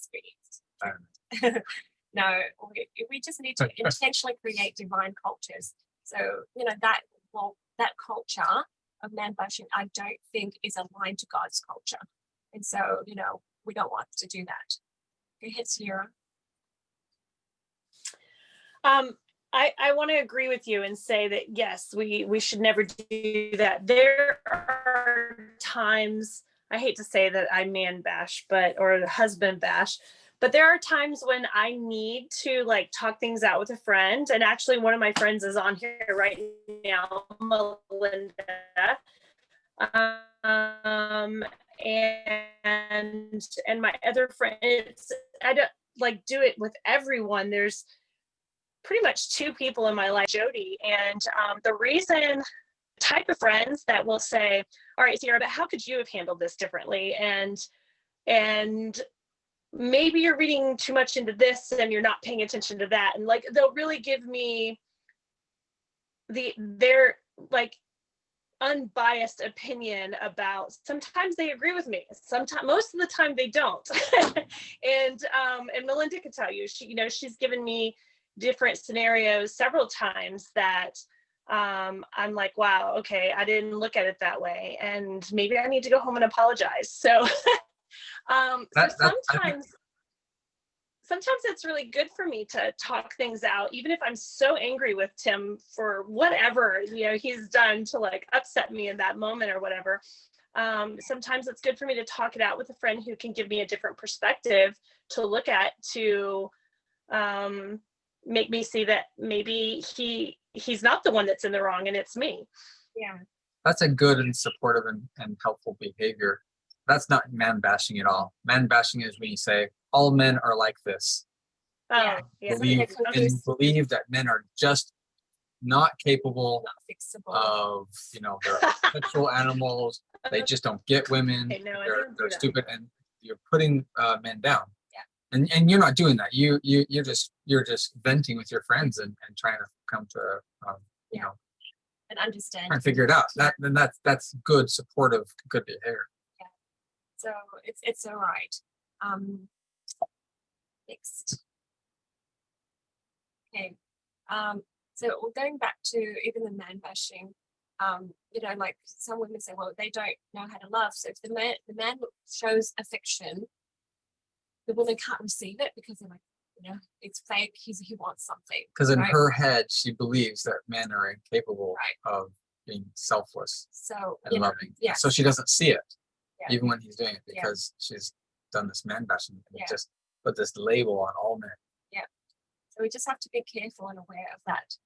S1: No, we just need to intentionally create divine cultures. So, you know, that culture of man bashing, I don't think is aligned to God's culture. And so, you know, we don't want to do that. Go ahead, Sierra.
S4: I want to agree with you and say that yes, we should never do that. There are times, I hate to say that I man bash, or husband bash, but there are times when I need to like talk things out with a friend. And actually one of my friends is on here right now, Melinda. And my other friends, I don't like do it with everyone. There's pretty much two people in my life, Jody. And the reason, type of friends that will say, all right, Sierra, but how could you have handled this differently? And maybe you're reading too much into this and you're not paying attention to that. And like, they'll really give me they're like, unbiased opinion about, sometimes they agree with me, sometimes, most of the time they don't. And Melinda could tell you, she's given me different scenarios several times that I'm like, wow, okay, I didn't look at it that way, and maybe I need to go home and apologize. So sometimes it's really good for me to talk things out, even if I'm so angry with Tim for whatever, he's done to like upset me in that moment or whatever. Sometimes it's good for me to talk it out with a friend who can give me a different perspective to look at, to make me see that maybe he's not the one that's in the wrong and it's me.
S1: Yeah.
S2: That's a good and supportive and helpful behavior. That's not man bashing at all. Man bashing is when you say all men are like this.
S4: Yeah.
S2: Believe that men are just not capable,
S1: not fixable.
S2: of, they're sexual animals. They just don't get women.
S4: Okay, no,
S2: They're stupid, and you're putting men down.
S1: Yeah.
S2: And you're not doing that. You're just venting with your friends and trying to come to
S1: and understand
S2: and figure it out. That's good, supportive, good behavior.
S1: Yeah. So it's all right. Next. Okay. So going back to even the man bashing, like some women say, well, they don't know how to love. So if the man shows affection, the woman can't receive it because they're like, it's fake. He wants something.
S2: Because in her head, she believes that men are incapable of being selfless and loving.
S1: Yeah.
S2: So she doesn't see it,
S1: Yeah.
S2: even when he's doing it, because she's done this man bashing and just put this label on all men.
S1: Yeah. So we just have to be careful and aware of that.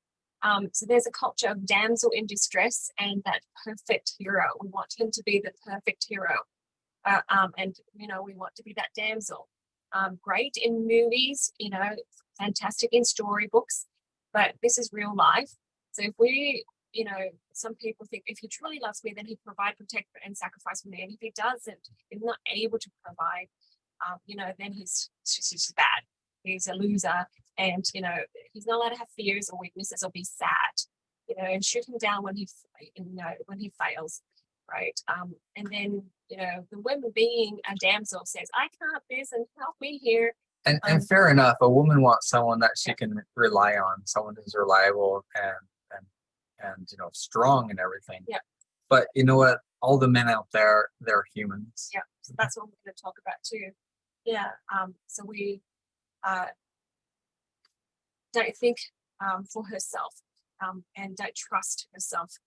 S1: So there's a culture of damsel in distress and that perfect hero. We want him to be the perfect hero. And we want to be that damsel. Great in movies, fantastic in storybooks, but this is real life. So if we, some people think if he truly loves me, then he'd provide, protect, and sacrifice for me. And if he doesn't, if not able to provide, then he's just bad. He's a loser, and he's not allowed to have fears or weaknesses or be sad. And shoot him down when he fails. Right. And then, the woman being a damsel says, I can't this and help me here.
S2: And fair enough. A woman wants someone that she can rely on, someone who's reliable and strong and everything.
S1: Yeah.
S2: But you know what? All the men out there, they're humans.
S1: Yeah. So that's what we're going to talk about too. Yeah. So we don't think for herself and don't trust herself.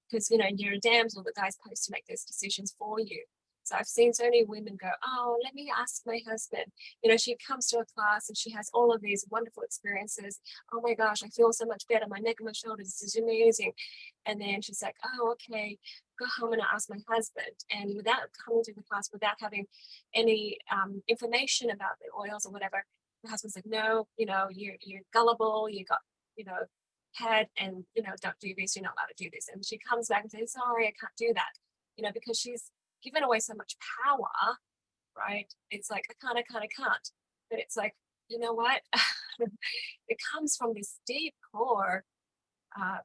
S1: Because, you're a damsel, the guy's supposed to make those decisions for you. So I've seen so many women go, oh, let me ask my husband. She comes to a class and she has all of these wonderful experiences. Oh my gosh, I feel so much better. My neck and my shoulders, this is amazing. And then she's like, oh, okay, go home and ask my husband. And without coming to the class, without having any information about the oils or whatever, the husband's like, no, you're gullible, you got, head, and don't do this, you're not allowed to do this. And she comes back and says, sorry, I can't do that, because she's given away so much power, right? It's like, I can't. But it's like, you know what? It comes from this deep core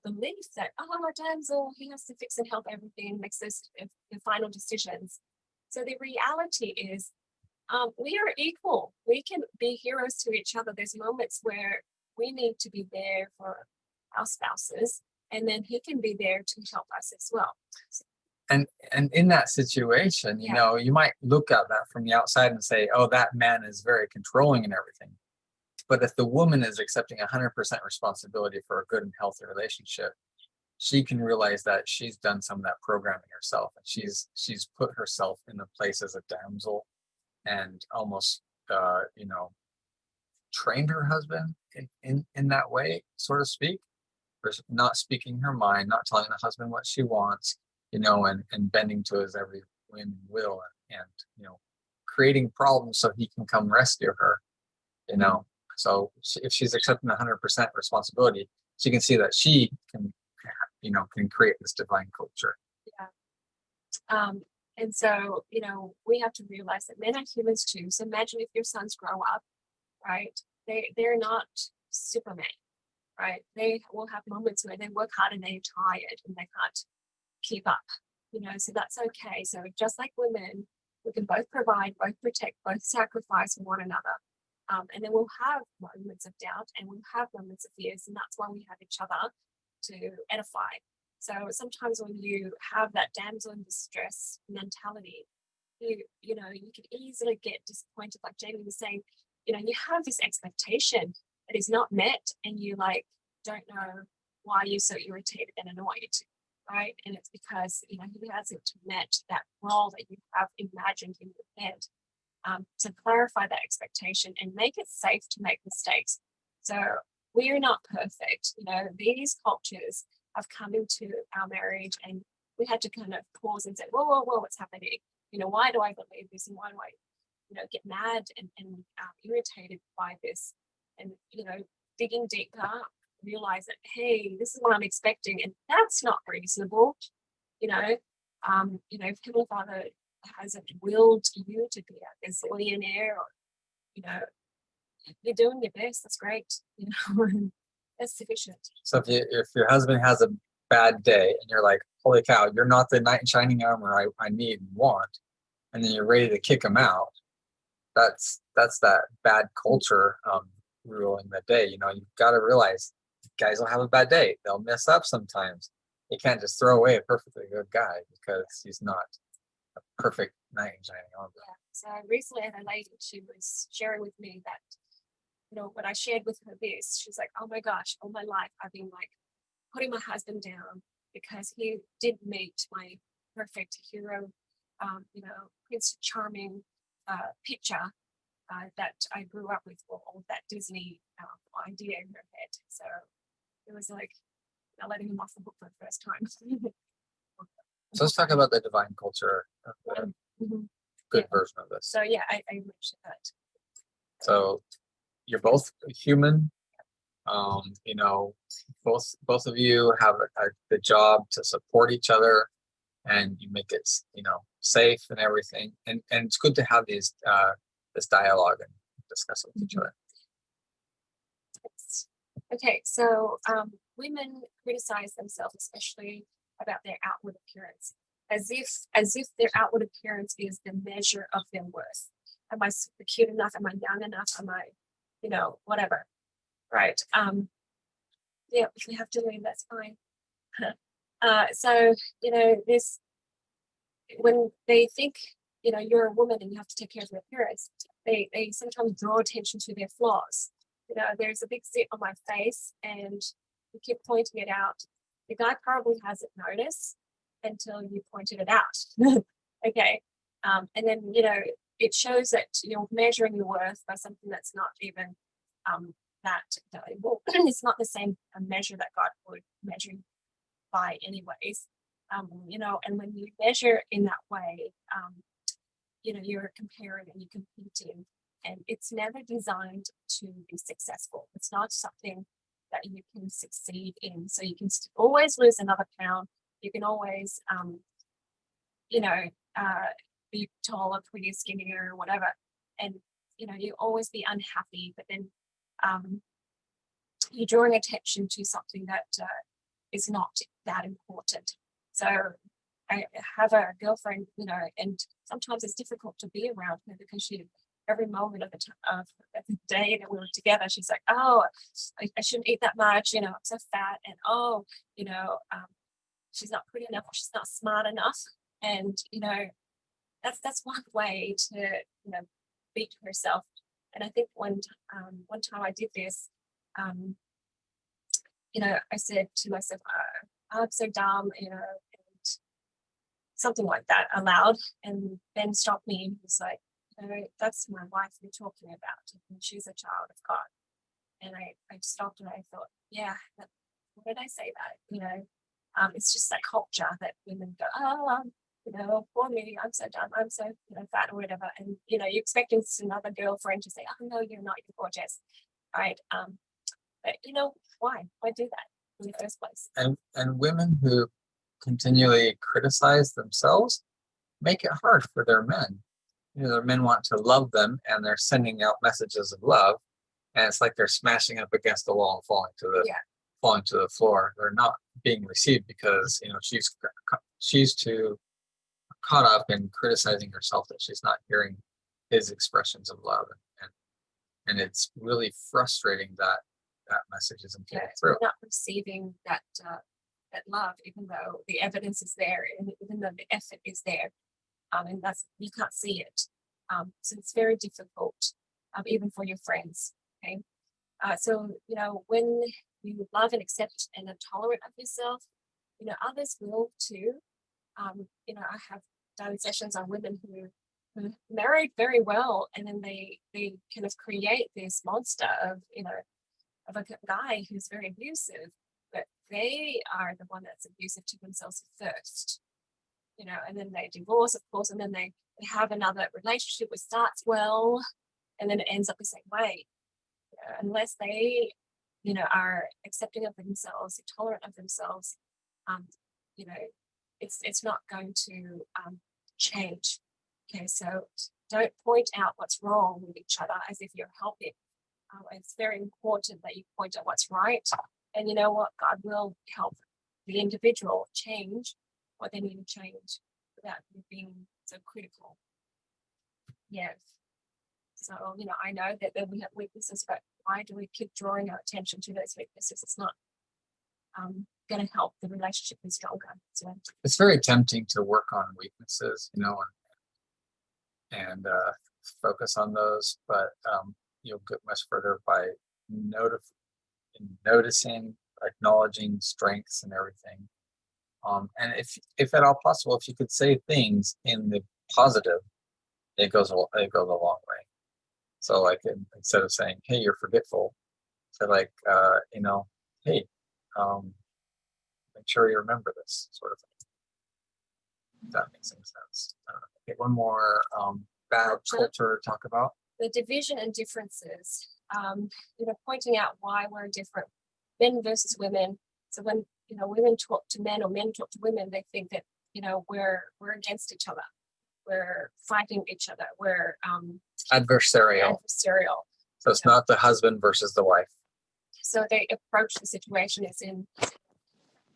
S1: belief that, oh, damsel, he has to fix and help everything, makes those the final decisions. So the reality is we are equal. We can be heroes to each other. There's moments where we need to be there for our spouses, and then he can be there to help us as well.
S2: And in that situation, you might look at that from the outside and say, oh, that man is very controlling and everything. But if the woman is accepting 100% responsibility for a good and healthy relationship, she can realize that she's done some of that programming herself, and she's put herself in the place as a damsel and almost trained her husband in that way, so to speak. Not speaking her mind, not telling the husband what she wants, and bending to his every whim and will, and creating problems so he can come rescue her. So if she's accepting 100% responsibility, she can see that she can create this divine culture.
S1: Yeah. And so we have to realize that men are humans too. So imagine if your sons grow up, right? They're not Superman. Right, they will have moments where they work hard and they're tired and they can't keep up, so that's okay. So just like women, we can both provide, both protect, both sacrifice for one another. And then we'll have moments of doubt and we'll have moments of fears, and that's why we have each other to edify. So sometimes when you have that damsel in distress mentality, you can easily get disappointed, like Jamie was saying. You have this expectation that is not met, and you don't know why you're so irritated and annoyed, right? And it's because he hasn't met that role that you have imagined in your head. To clarify that expectation and make it safe to make mistakes. So we are not perfect. These cultures have come into our marriage, and we had to kind of pause and say, whoa, what's happening? Why do I believe this, and why do I, get mad and irritated by this? And digging deeper, realize that, hey, this is what I'm expecting, and that's not reasonable. If Heavenly Father hasn't willed you to be a gazillionaire, or you're doing your best, that's great. That's sufficient.
S2: So if your husband has a bad day and you're like, holy cow, you're not the knight in shining armor I need and want, and then you're ready to kick him out, that's that bad culture ruling the day. You've got to realize guys will have a bad day. They'll mess up sometimes. You can't just throw away a perfectly good guy because he's not a perfect knight in shining armor.
S1: Yeah. So recently I had a lady, she was sharing with me that, when I shared with her this, she's like, oh my gosh, all my life I've been putting my husband down because he didn't meet my perfect hero, Prince Charming picture that I grew up with, all that Disney idea in her head. So it was like letting him off the hook for the first time.
S2: So let's talk about the divine culture of the good version of this.
S1: So yeah, I mentioned that.
S2: So you're both human. Both of you have the job to support each other, and you make it, safe and everything. And it's good to have these this dialogue and discuss it with each other.
S1: Okay, so women criticize themselves, especially about their outward appearance, as if their outward appearance is the measure of their worth. Am I cute enough? Am I young enough? Am I, whatever, right? Yeah, if we have to leave, that's fine. So this, when they think you're a woman and you have to take care of your appearance, they sometimes draw attention to their flaws. There's a big zit on my face and you keep pointing it out. The guy probably hasn't noticed until you pointed it out. Okay. And then, it shows that you're measuring your worth by something that's not even that valuable. It's not the same measure that God would measure by anyways. And when you measure in that way, you're comparing and you're competing, and it's never designed to be successful. It's not something that you can succeed in. So you can always lose another pound. You can always, be taller, prettier, skinnier, or whatever. And, you always be unhappy, but then you're drawing attention to something that is not that important. So I have a girlfriend, and sometimes it's difficult to be around her because every moment of the day that we were together, she's like, oh, I shouldn't eat that much, I'm so fat, and she's not pretty enough, or she's not smart enough. And that's one way to beat herself. And I think one time I did this, I said to myself, I'm so dumb, and something like that aloud. And Ben stopped me and was like, that's my wife you're talking about, and she's a child of God. And I stopped and I thought, yeah, why did I say that? It's just that culture that women go, poor me, I'm so dumb, I'm so fat, or whatever. And you're expecting another girlfriend to say, oh no, you're not, you're gorgeous, right? But why do that in the first place?
S2: And women who continually criticize themselves make it hard for their men. Their men want to love them, and they're sending out messages of love, and it's like they're smashing up against the wall and falling to the floor. They're not being received because she's she's too caught up in criticizing herself that she's not hearing his expressions of love, and it's really frustrating that that message isn't getting through.
S1: We're not receiving that that love, even though the evidence is there, and even though the effort is there, and that's, you can't see it. So it's very difficult, even for your friends. Okay, so when you love and accept and are tolerant of yourself, others will too. I have done sessions on women who married very well, and then they kind of create this monster of of a guy who's very abusive, but they are the one that's abusive to themselves first, and then they divorce, of course, and then they have another relationship which starts well, and then it ends up the same way. Unless they, are accepting of themselves, tolerant of themselves, you know, it's not going to change. Okay, so don't point out what's wrong with each other as if you're helping. It's very important that you point out what's right, and you know what, God will help the individual change what they need to change without you being so critical. Yes. So, I know that we have weaknesses, but why do we keep drawing our attention to those weaknesses? It's not going to help the relationship be stronger. So
S2: it's very tempting to work on weaknesses, and focus on those, but you'll get much further by noticing, acknowledging strengths and everything. And if at all possible, if you could say things in the positive, it goes a long way. So like instead of saying, "Hey, you're forgetful," say like, "Hey, make sure you remember this," sort of thing. If that makes any sense. Okay, one more bad culture to talk about.
S1: The division and differences, pointing out why we're different, men versus women. So when women talk to men or men talk to women, they think that we're against each other, we're fighting each other, we're
S2: adversarial. So it's not the husband versus the wife.
S1: So they approach the situation as in,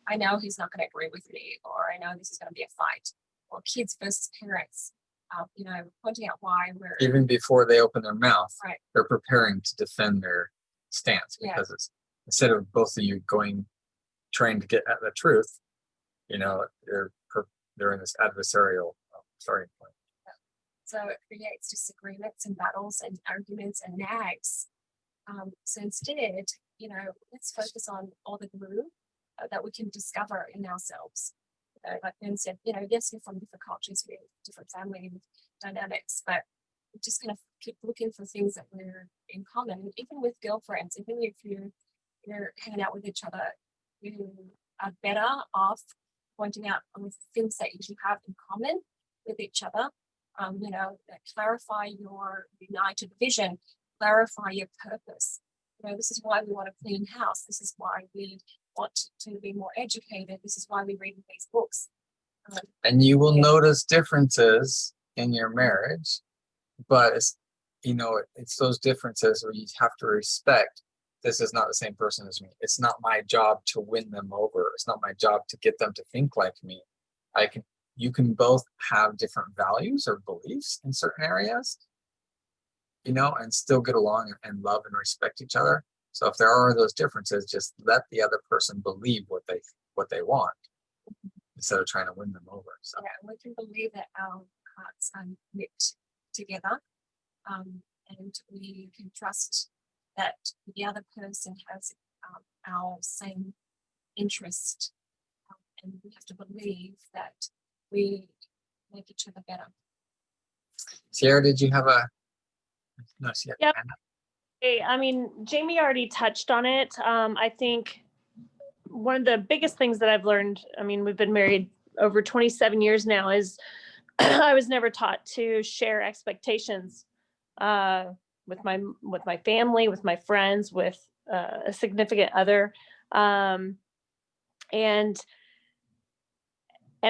S1: I know he's not going to agree with me, or I know this is going to be a fight, or kids versus parents. Pointing out why we're
S2: even before they open their mouth,
S1: right.
S2: They're preparing to defend their stance, because it's instead of both of you trying to get at the truth, they're in this adversarial starting point.
S1: So it creates disagreements and battles and arguments and nags. So instead, let's focus on all the glue that we can discover in ourselves. Like Ben said, yes, we're from different cultures, we have different family dynamics, but we just kind of keep looking for things that we're in common. Even with girlfriends, even if you're hanging out with each other, you are better off pointing out things that you have in common with each other. That clarify your united vision, clarify your purpose. This is why we want a clean house. This is why we want to be more educated. This is why we read these books.
S2: And you will notice differences in your marriage, but it's those differences where you have to respect, this is not the same person as me. It's not my job to win them over. It's not my job to get them to think like me. You can both have different values or beliefs in certain areas, and still get along and love and respect each other. So if there are those differences, just let the other person believe what they want, instead of trying to win them over. So
S1: we can believe that our hearts are knit together, and we can trust that the other person has our same interest, and we have to believe that we make each other better.
S2: Sierra, did you have a? No, Sierra.
S4: Yep. Hey, Jamie already touched on it. I think one of the biggest things that I've learned, we've been married over 27 years now, is I was never taught to share expectations with my family, with my friends, with a significant other. And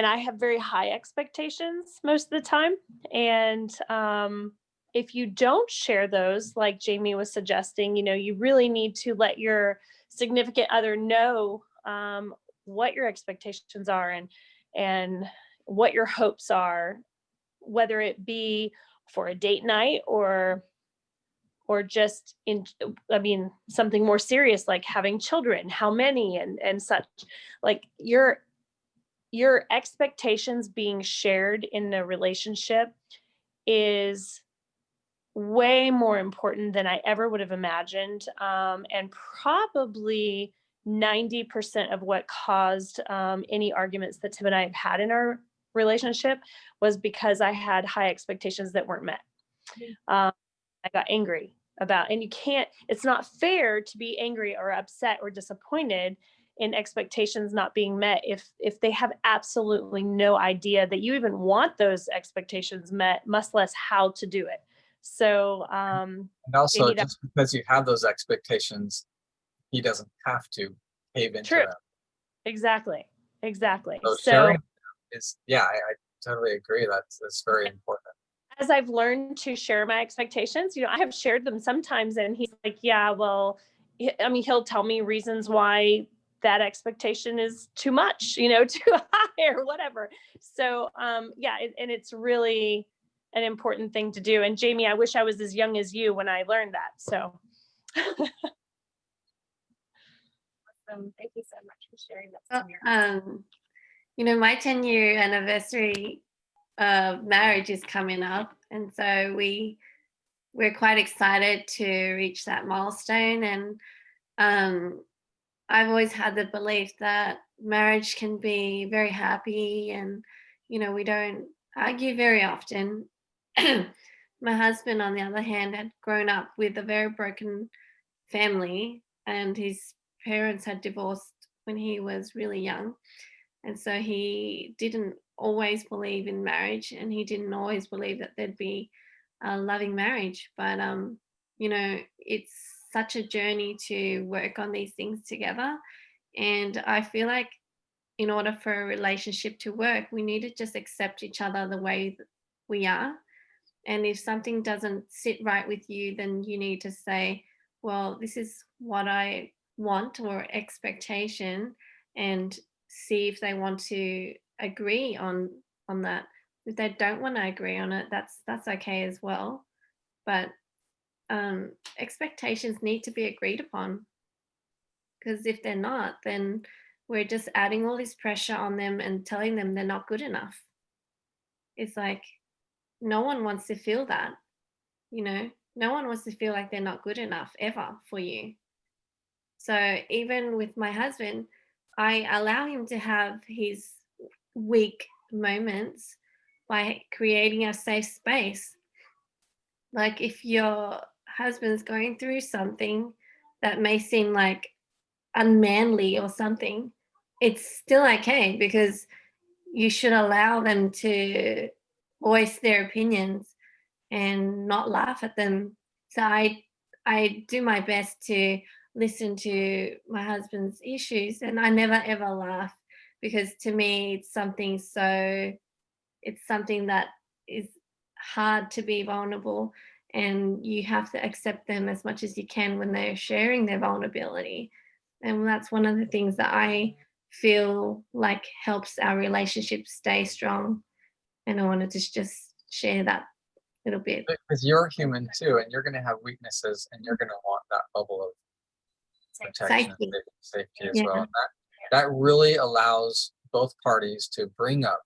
S4: I have very high expectations most of the time. And if you don't share those, like Jamie was suggesting, you really need to let your significant other know what your expectations are, and what your hopes are, whether it be for a date night or just in, I mean, something more serious like having children, how many and such. Like your expectations being shared in a relationship is way more important than I ever would have imagined. And probably 90% of what caused any arguments that Tim and I have had in our relationship was because I had high expectations that weren't met. I got angry about, and you can't, it's not fair to be angry or upset or disappointed in expectations not being met if they have absolutely no idea that you even want those expectations met, much less how to do it. So
S2: And also, just because you have those expectations, he doesn't have to cave into
S4: true.
S2: them.
S4: Exactly.
S2: So
S4: So
S2: sharing is, yeah, I totally agree. That's very important.
S4: as I've learned to share my expectations, I have shared them sometimes, and he's like, yeah, well, I mean, he'll tell me reasons why that expectation is too much, too high or whatever. So, yeah, and it's really an important thing to do. And Jamie, I wish I was as young as you when I learned that. So.
S1: Thank you so much for sharing that.
S3: My 10-year anniversary of marriage is coming up, and so we're quite excited to reach that milestone. And I've always had the belief that marriage can be very happy, and we don't argue very often. My husband, on the other hand, had grown up with a very broken family, and his parents had divorced when he was really young. And so he didn't always believe in marriage, and he didn't always believe that there'd be a loving marriage. But it's such a journey to work on these things together. And I feel like in order for a relationship to work, we need to just accept each other the way that we are. And if something doesn't sit right with you, then you need to say, well, this is what I want, or expectation, and see if they want to agree on that. If they don't want to agree on it, that's okay as well. But expectations need to be agreed upon, because if they're not, then we're just adding all this pressure on them and telling them they're not good enough. It's like, no one wants to feel that, no one wants to feel like they're not good enough ever for you. So even with my husband, I allow him to have his weak moments by creating a safe space. Like if your husband's going through something that may seem like unmanly or something, it's still okay, because you should allow them to voice their opinions and not laugh at them. So I do my best to listen to my husband's issues, and I never ever laugh, because to me it's something that is hard to be vulnerable, and you have to accept them as much as you can when they're sharing their vulnerability. And that's one of the things that I feel like helps our relationship stay strong. And I wanted to just share that little bit.
S2: Because you're human too, and you're going to have weaknesses, and you're going to want that bubble of protection and safety as well. And that really allows both parties to bring up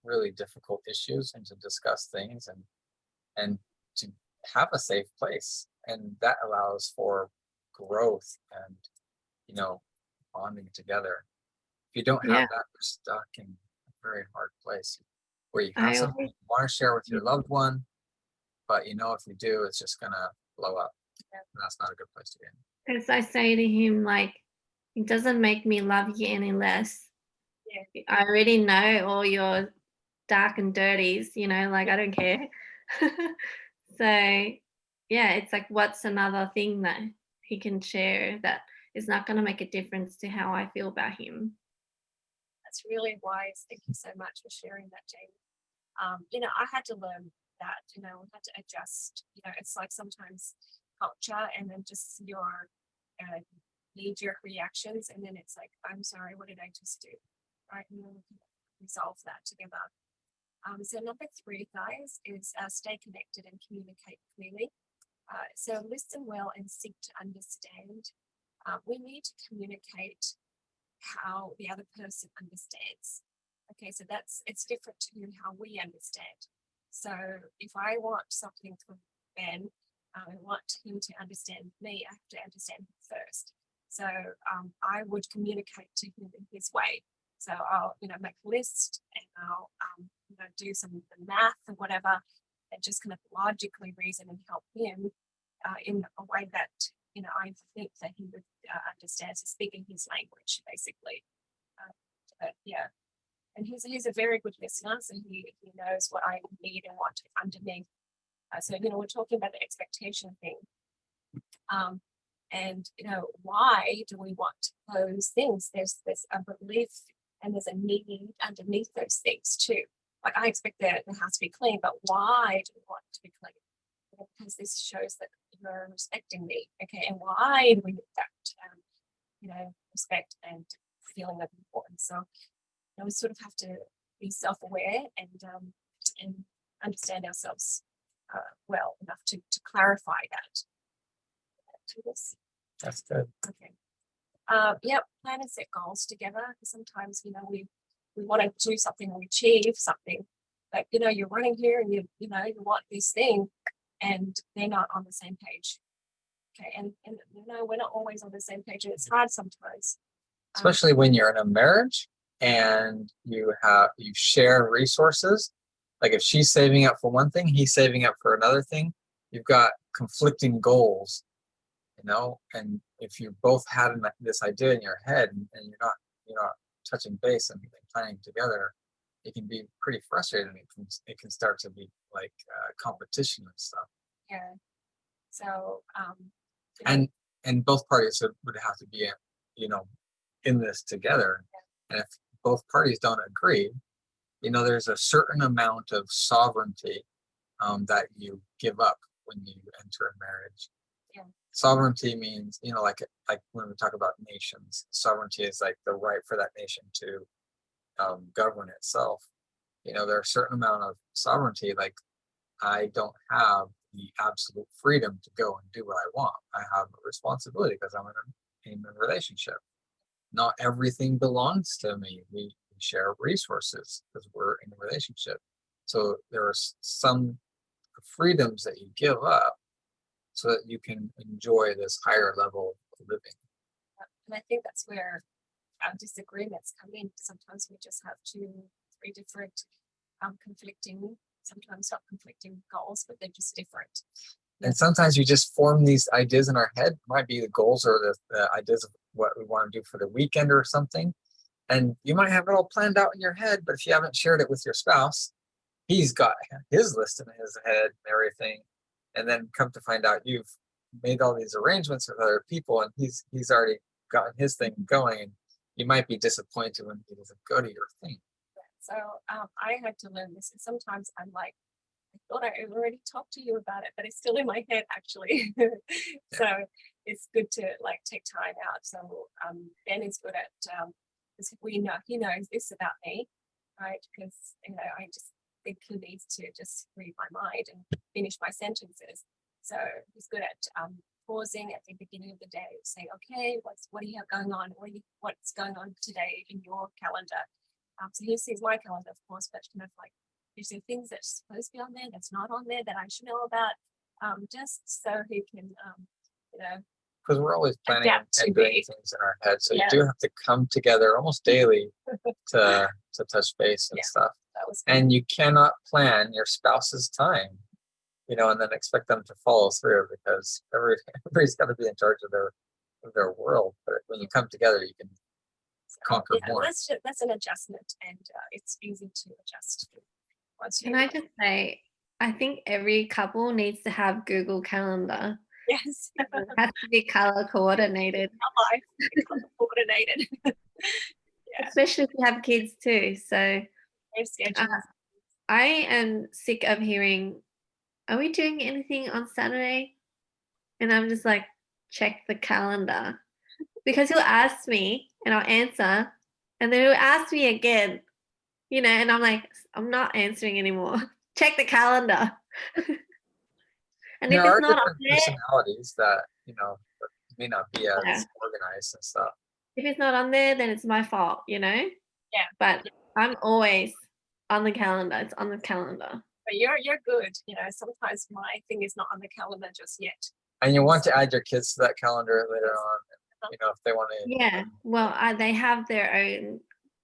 S2: really difficult issues and to discuss things and to have a safe place. And that allows for growth and bonding together. If you don't have that, you're stuck in a very hard place where you have something you want to share with your loved one, but if you do, it's just gonna blow up. And that's not a good place to be in.
S3: Because I say to him, like, it doesn't make me love you any less. Yeah. I already know all your dark and dirties, like I don't care. So yeah, it's like, what's another thing that he can share that is not going to make a difference to how I feel about him?
S1: That's really wise. Thank you so much for sharing that, Jamie. I had to learn that, we had to adjust. It's like sometimes culture and then just your knee-jerk reactions, and then it's like, I'm sorry, what did I just do? Right? resolve that together. So number 3, guys, is stay connected and communicate clearly. So listen well and seek to understand. We need to communicate how the other person understands. Okay, so it's different to how we understand. So if I want something from Ben, I want him to understand me, I have to understand him first. So I would communicate to him in his way. So I'll, make a list, and I'll, do some math or whatever, and just kind of logically reason and help him in a way that, I think that he would understand. So speaking his language, basically. But yeah, and he's a very good listener, so he knows what I need and want underneath. So we're talking about the expectation thing. And why do we want those things? There's a belief and there's a need underneath those things too. Like, I expect the house to be clean, but why do we want it to be clean? Because this shows that you're respecting me. Okay, and why do we need that respect and feeling of importance? So we sort of have to be self-aware and understand ourselves well enough to clarify that.
S2: That's good.
S1: Okay. Yep, plan and set goals together. Sometimes, we want to do something or achieve something, but you're running here and you want this thing, and they're not on the same page. Okay, and we're not always on the same page, and it's hard sometimes.
S2: Especially when you're in a marriage and you share resources. Like, if she's saving up for one thing, he's saving up for another thing. You've got conflicting goals, and if you both had this idea in your head and you're not touching base and planning together, it can be pretty frustrating. It can start to be like competition and stuff.
S1: Yeah. So
S2: and both parties would have to be in this together. Yeah. And if both parties don't agree, there's a certain amount of sovereignty that you give up when you enter a marriage.
S1: Yeah.
S2: Sovereignty means, like when we talk about nations, sovereignty is like the right for that nation to govern itself. There are a certain amount of sovereignty. Like, I don't have the absolute freedom to go and do what I want. I have a responsibility because I'm in a relationship. Not everything belongs to me. We share resources because we're in a relationship. So there are some freedoms that you give up so that you can enjoy this higher level of living.
S1: And I think that's where our disagreements come in. Sometimes we just have 2, 3 different conflicting, sometimes not conflicting goals, but they're just different.
S2: And sometimes you just form these ideas in our head. It might be the goals or the ideas of what we want to do for the weekend or something. And you might have it all planned out in your head, but if you haven't shared it with your spouse, he's got his list in his head and everything. And then come to find out you've made all these arrangements with other people and he's already gotten his thing going. And you might be disappointed when he doesn't go to your thing.
S1: So I had to learn this. And sometimes I'm like, I thought I already talked to you about it, but it's still in my head actually. So it's good to take time out. So Ben is good at because he knows this about me, right? Because I just think he needs to just read my mind and finish my sentences. So he's good at pausing at the beginning of the day, saying, okay, what do you have going on? What's going on today in your calendar? So he sees my calendar, of course, but kind of like, is there things that's supposed to be on there that's not on there that I should know about? Just so he can,
S2: because we're always planning and doing things in our head. So you do have to come together almost daily to touch base and stuff. And you cannot plan your spouse's time, and then expect them to follow through because everybody's got to be in charge of their world. But when you come together, you can conquer more.
S1: That's an adjustment, and it's easy to adjust.
S3: Can I just say, I think every couple needs to have Google Calendar.
S1: Yes.
S3: It has to be color coordinated.
S1: Color coordinated.
S3: Yeah. Especially if you have kids too. So I am sick of hearing, are we doing anything on Saturday? And I'm just like, check the calendar. Because he'll ask me and I'll answer. And then he'll ask me again. and I'm like, I'm not answering anymore. Check the calendar. And
S2: There
S3: if it's
S2: are
S3: not on
S2: different
S3: there,
S2: personalities that, may not be
S3: yeah.
S2: as organized and stuff.
S3: If it's not on there, then it's my fault,
S1: Yeah.
S3: But I'm always on the calendar. It's on the calendar.
S1: But you're good. Sometimes my thing is not on the calendar just yet.
S2: And you want to add your kids to that calendar later on, if they want to.
S3: Yeah. Well, they have their own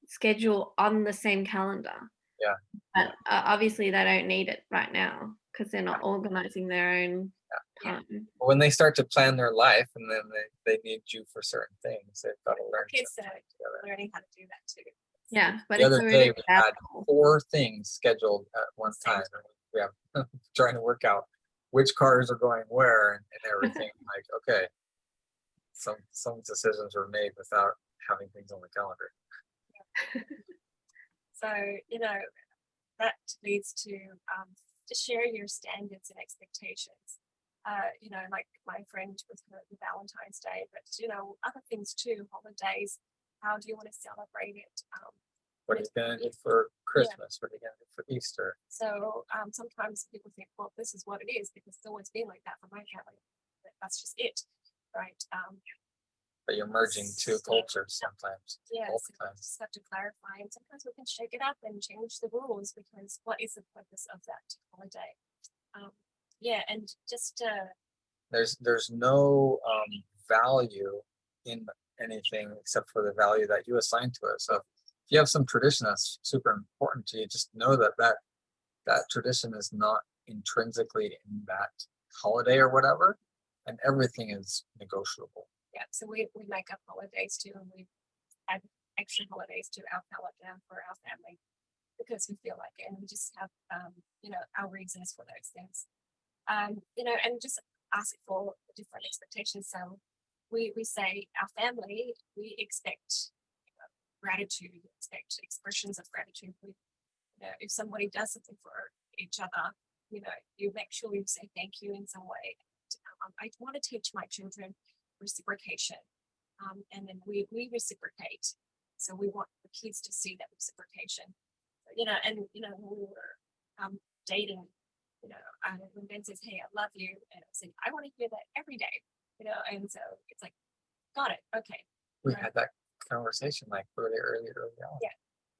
S3: schedule on the same calendar.
S2: Yeah.
S3: But obviously they don't need it right now because they're not organizing their own
S1: Yeah.
S3: time.
S2: When they start to plan their life and then they need you for certain things, they've got to learn.
S1: Our kids
S2: to
S1: are
S2: put it together.
S1: learning how to do that too.
S3: Yeah, but
S2: The
S3: it's
S2: other
S3: already
S2: day we had
S3: valuable.
S2: 4 things scheduled at one
S1: Same.
S2: time. And we have trying to work out which cars are going where and everything. Like, okay, some decisions were made without having things on the calendar.
S1: So, that leads to share your standards and expectations. Like my friend with the Valentine's Day, but other things too, holidays. How do you want to celebrate it?
S2: What are you going to do for Christmas? What are you going to do for Easter?
S1: So sometimes people think, well, this is what it is because it's always been like that for my family. That's just it, right?
S2: But you're merging 2 cultures sometimes.
S1: Yeah,
S2: All
S1: so
S2: the time.
S1: we just have to clarify, and sometimes we can shake it up and change the rules because what is the purpose of that holiday? And just
S2: There's no value in anything except for the value that you assign to it. So if you have some tradition that's super important to you, just know that tradition is not intrinsically in that holiday or whatever, and everything is negotiable.
S1: so we make up holidays too, and we add extra holidays to our calendar for our family because we feel like it, and we just have our reasons for those things. And just ask for different expectations. So we say our family, we expect gratitude, we expect expressions of gratitude. If somebody does something for each other, you make sure you say thank you in some way. I want to teach my children reciprocation, and then we reciprocate. So we want the kids to see that reciprocation. And when we were dating, when Ben says, "Hey, I love you," and I said, "I want to hear that every day," and so it's like, got it, okay.
S2: We had that conversation like really early on.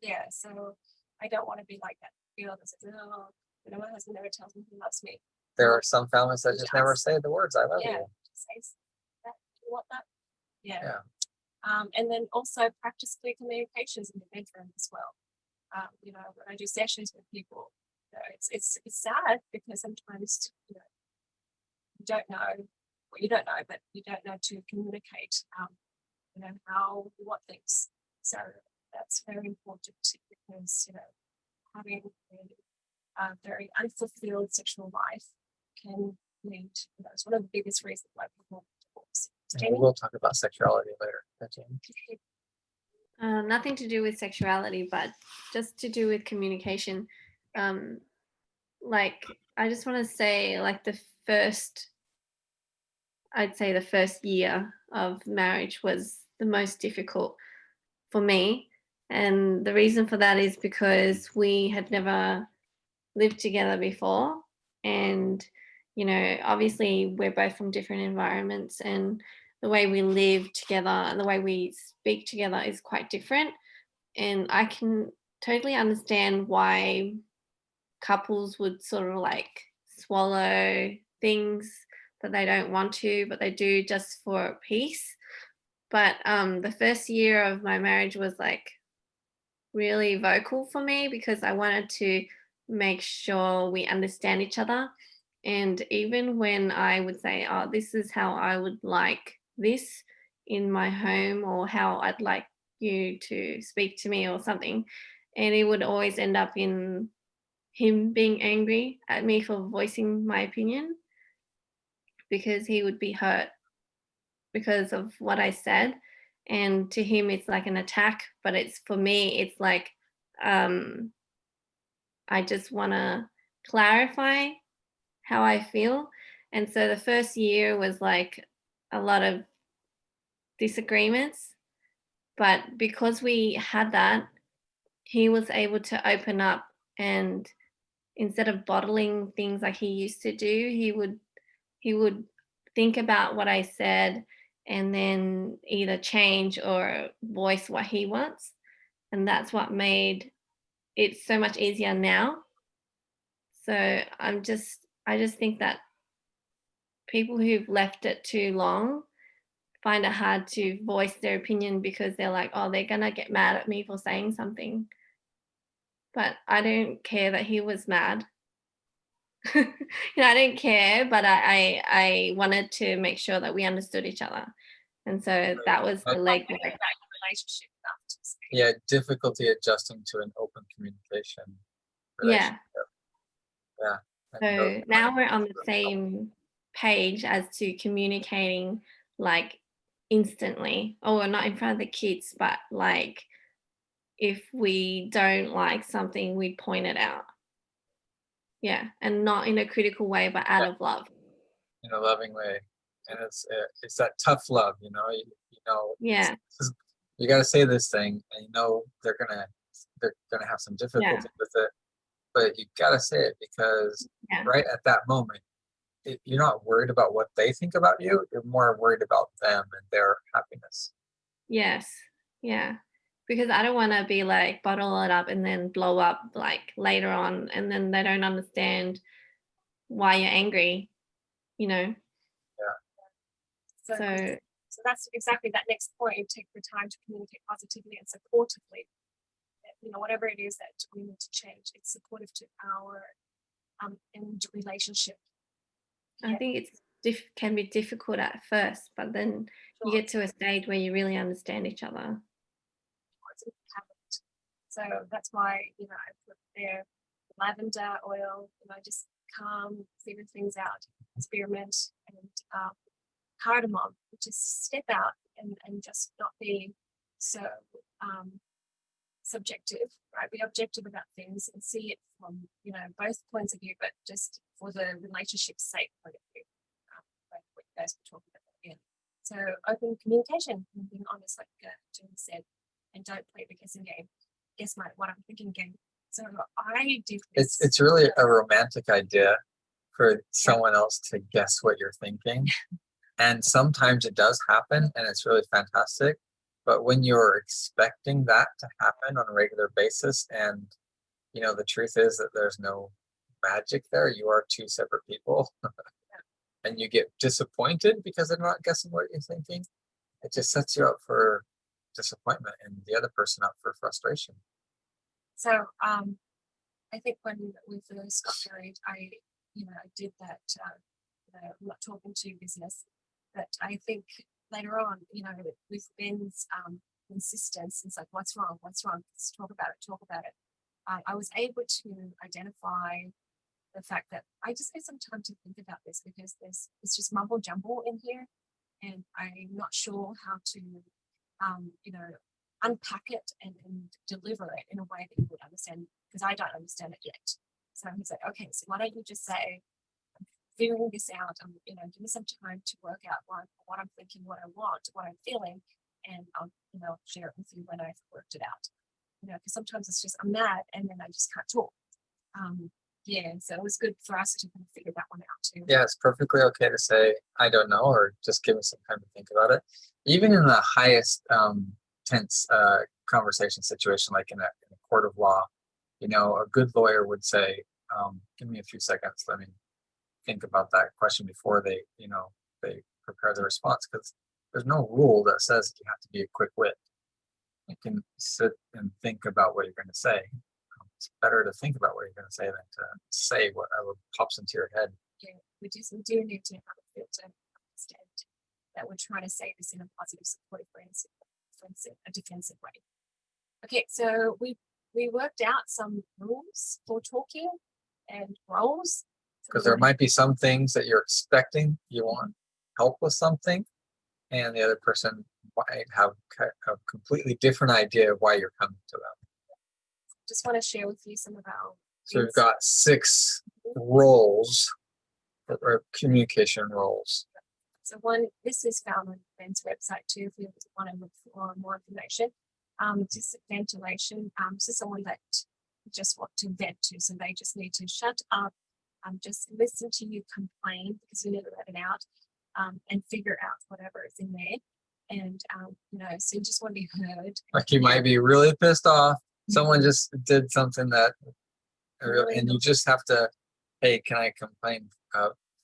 S1: Yeah, so I don't want to be like that girl that says, "Oh, my husband never tells me he loves me."
S2: There are some families that just never
S1: Yes.
S2: say the words "I love
S1: Yeah,
S2: you."
S1: just say that. You want that? Yeah.
S2: Yeah.
S1: And then also practice clear communications in the bedroom as well. When I do sessions with people, it's sad because sometimes you don't know, well, you don't know, but you don't know to communicate, how you want things. So that's very important because having a very unfulfilled sexual life can lead. It's one of the biggest reasons why people divorce.
S2: And we will talk about sexuality later. Jamie.
S3: Nothing to do with sexuality, but just to do with communication. I just want to say, I'd say the first year of marriage was the most difficult for me. And the reason for that is because we had never lived together before. And, obviously we're both from different environments, and the way we live together and the way we speak together is quite different. And I can totally understand why couples would sort of swallow things that they don't want to, but they do just for peace. But the first year of my marriage was really vocal for me because I wanted to make sure we understand each other. And even when I would say, "Oh, this is how I would like this in my home," or "how I'd like you to speak to me," or something, and it would always end up in him being angry at me for voicing my opinion because he would be hurt because of what I said. And to him, it's like an attack, but for me, it's I just want to clarify how I feel. And so the first year was a lot of disagreements, but because we had that, he was able to open up, and instead of bottling things like he used to do, he would think about what I said and then either change or voice what he wants. And that's what made it so much easier now. So I just think that people who've left it too long find it hard to voice their opinion because they're like, oh, they're gonna get mad at me for saying something. But I don't care that he was mad. I don't care, but I wanted to make sure that we understood each other. And so that was the leg
S1: Like that relationship after.
S2: Yeah, difficulty adjusting to an open communication
S3: Yeah.
S2: relationship. Yeah.
S3: So now we're on the same page as to communicating like instantly. Oh, not in front of the kids, but like if we don't like something, we point it out. Yeah. And not in a critical way, but out of love.
S2: In a loving way, and it's that tough love, you know.
S3: Yeah.
S2: You got to say this thing, and you know they're gonna have some difficulty with it, but you got to say it because
S3: Yeah.
S2: right at that moment, you're not worried about what they think about you. You're more worried about them and their happiness.
S3: Yes. Yeah. Because I don't want to be like bottle it up and then blow up like later on and then they don't understand why you're angry, you know.
S1: So,
S3: So
S1: so that's exactly that next point. You take the time to communicate positively and supportively. Whatever it is that we need to change, it's supportive to our in relationship.
S3: I think it's can be difficult at first, but then you get to a stage where you really understand each other.
S1: So that's why I put there lavender oil, just calm, figure things out, experiment, and cardamom, just step out and just not be so subjective, right? Be objective about things and see it from both points of view, but just for the relationship's sake point of view. Like what you guys were talking about again. So open communication and being honest, like Jim said, and don't play the guessing game. Guess what I'm thinking game. So I did this.
S2: It's really a romantic idea for someone else to guess what you're thinking. And sometimes it does happen and it's really fantastic. But when you're expecting that to happen on a regular basis, and the truth is that there's no magic there, you are two separate people, and you get disappointed because they're not guessing what you're thinking, it just sets you up for disappointment and the other person up for frustration.
S1: So I think when we first got married, I did that, not talking to business, but I think later on, with Ben's insistence, it's like, what's wrong? Let's talk about it. I was able to identify the fact that I just need some time to think about this because it's just mumble jumble in here, and I'm not sure how to, unpack it and deliver it in a way that you would understand, because I don't understand it yet. So he's like, okay, so why don't you just say, I'm figuring this out. Give me some time to work out what I'm thinking, what I want, what I'm feeling, and I'll, share it with you when I've worked it out. Because sometimes it's just I'm mad and then I just can't talk. So it was good for us to kind of figure that one out too.
S2: Yeah, it's perfectly okay to say I don't know, or just give me some time to think about it. Even in the highest tense conversation situation, like in a court of law, a good lawyer would say, give me a few seconds, let me think about that question before they prepare the response, because there's no rule that says you have to be a quick wit. You can sit and think about what you're going to say. It's better to think about what you're going to say than to say whatever pops into your head.
S1: Yeah, we do need to have a filter, understand that we're trying to say this in a positive, supportive way, a defensive way. Okay, so we worked out some rules for talking and roles.
S2: Because there might be some things that you're expecting, you want help with something, and the other person might have a completely different idea of why you're coming to them.
S1: Just want to share with you some of our.
S2: So we've got 6 roles, or communication roles.
S1: So this is found on Ben's website too, if you want to look for more information. Just ventilation. So someone that you just want to vent to, so they just need to shut up, just listen to you complain because you never let it out, and figure out whatever is in there. And so you just want to be heard.
S2: Like you might be really pissed off. Someone just did something that,
S1: Really
S2: and you just have to, hey, can I complain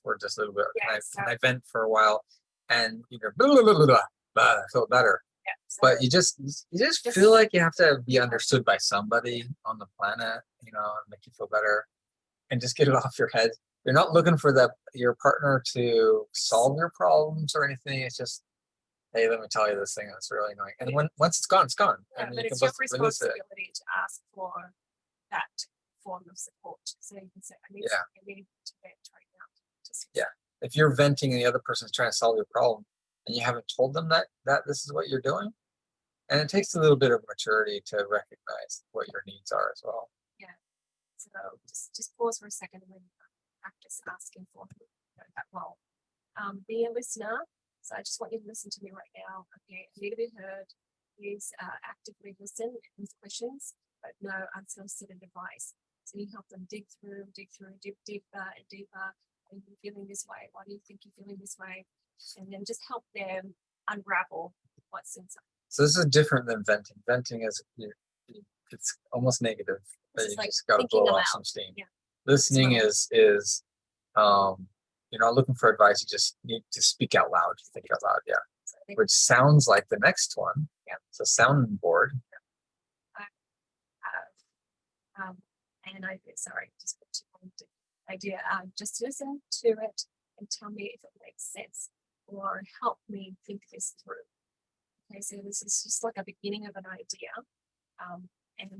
S2: for just a little bit?
S1: Yeah,
S2: Can I vent for a while? And you go, blah, blah, blah, blah, blah, I feel better.
S1: Yeah, so
S2: But you just feel like you have to be understood by somebody on the planet, and make you feel better, and just get it off your head. You're not looking for your partner to solve your problems or anything. It's just, hey, let me tell you this thing that's really annoying. And once it's gone, it's gone.
S1: yeah,
S2: And
S1: but
S2: you can
S1: it's your
S2: both release it.
S1: responsibility to ask for that form of support. So you can say, I need to vent right now. Just
S2: Yeah. If you're venting and the other person's trying to solve your problem and you haven't told them that this is what you're doing, and it takes a little bit of maturity to recognize what your needs are as well.
S1: Yeah. So just pause for a second and then practice asking for that role. Be a listener. So I just want you to listen to me right now. Okay, I need to be heard. Please actively listen with questions, but no unsolicited advice. So you help them dig through, deeper and deeper. Are you feeling this way? Why do you think you're feeling this way? And then just help them unravel what's inside.
S2: So this is different than venting. Venting is it's almost negative.
S1: This
S2: You
S1: is like
S2: just got to
S1: thinking
S2: blow off
S1: aloud.
S2: some steam.
S1: Yeah.
S2: Listening is you're not looking for advice. You just need to speak out loud. You think out loud, yeah.
S1: So I think
S2: Which sounds like the next one.
S1: Yeah.
S2: It's a sounding board.
S1: and I just put one idea. Just listen to it and tell me if it makes sense or help me think this through. Okay, so this is just like a beginning of an idea, and you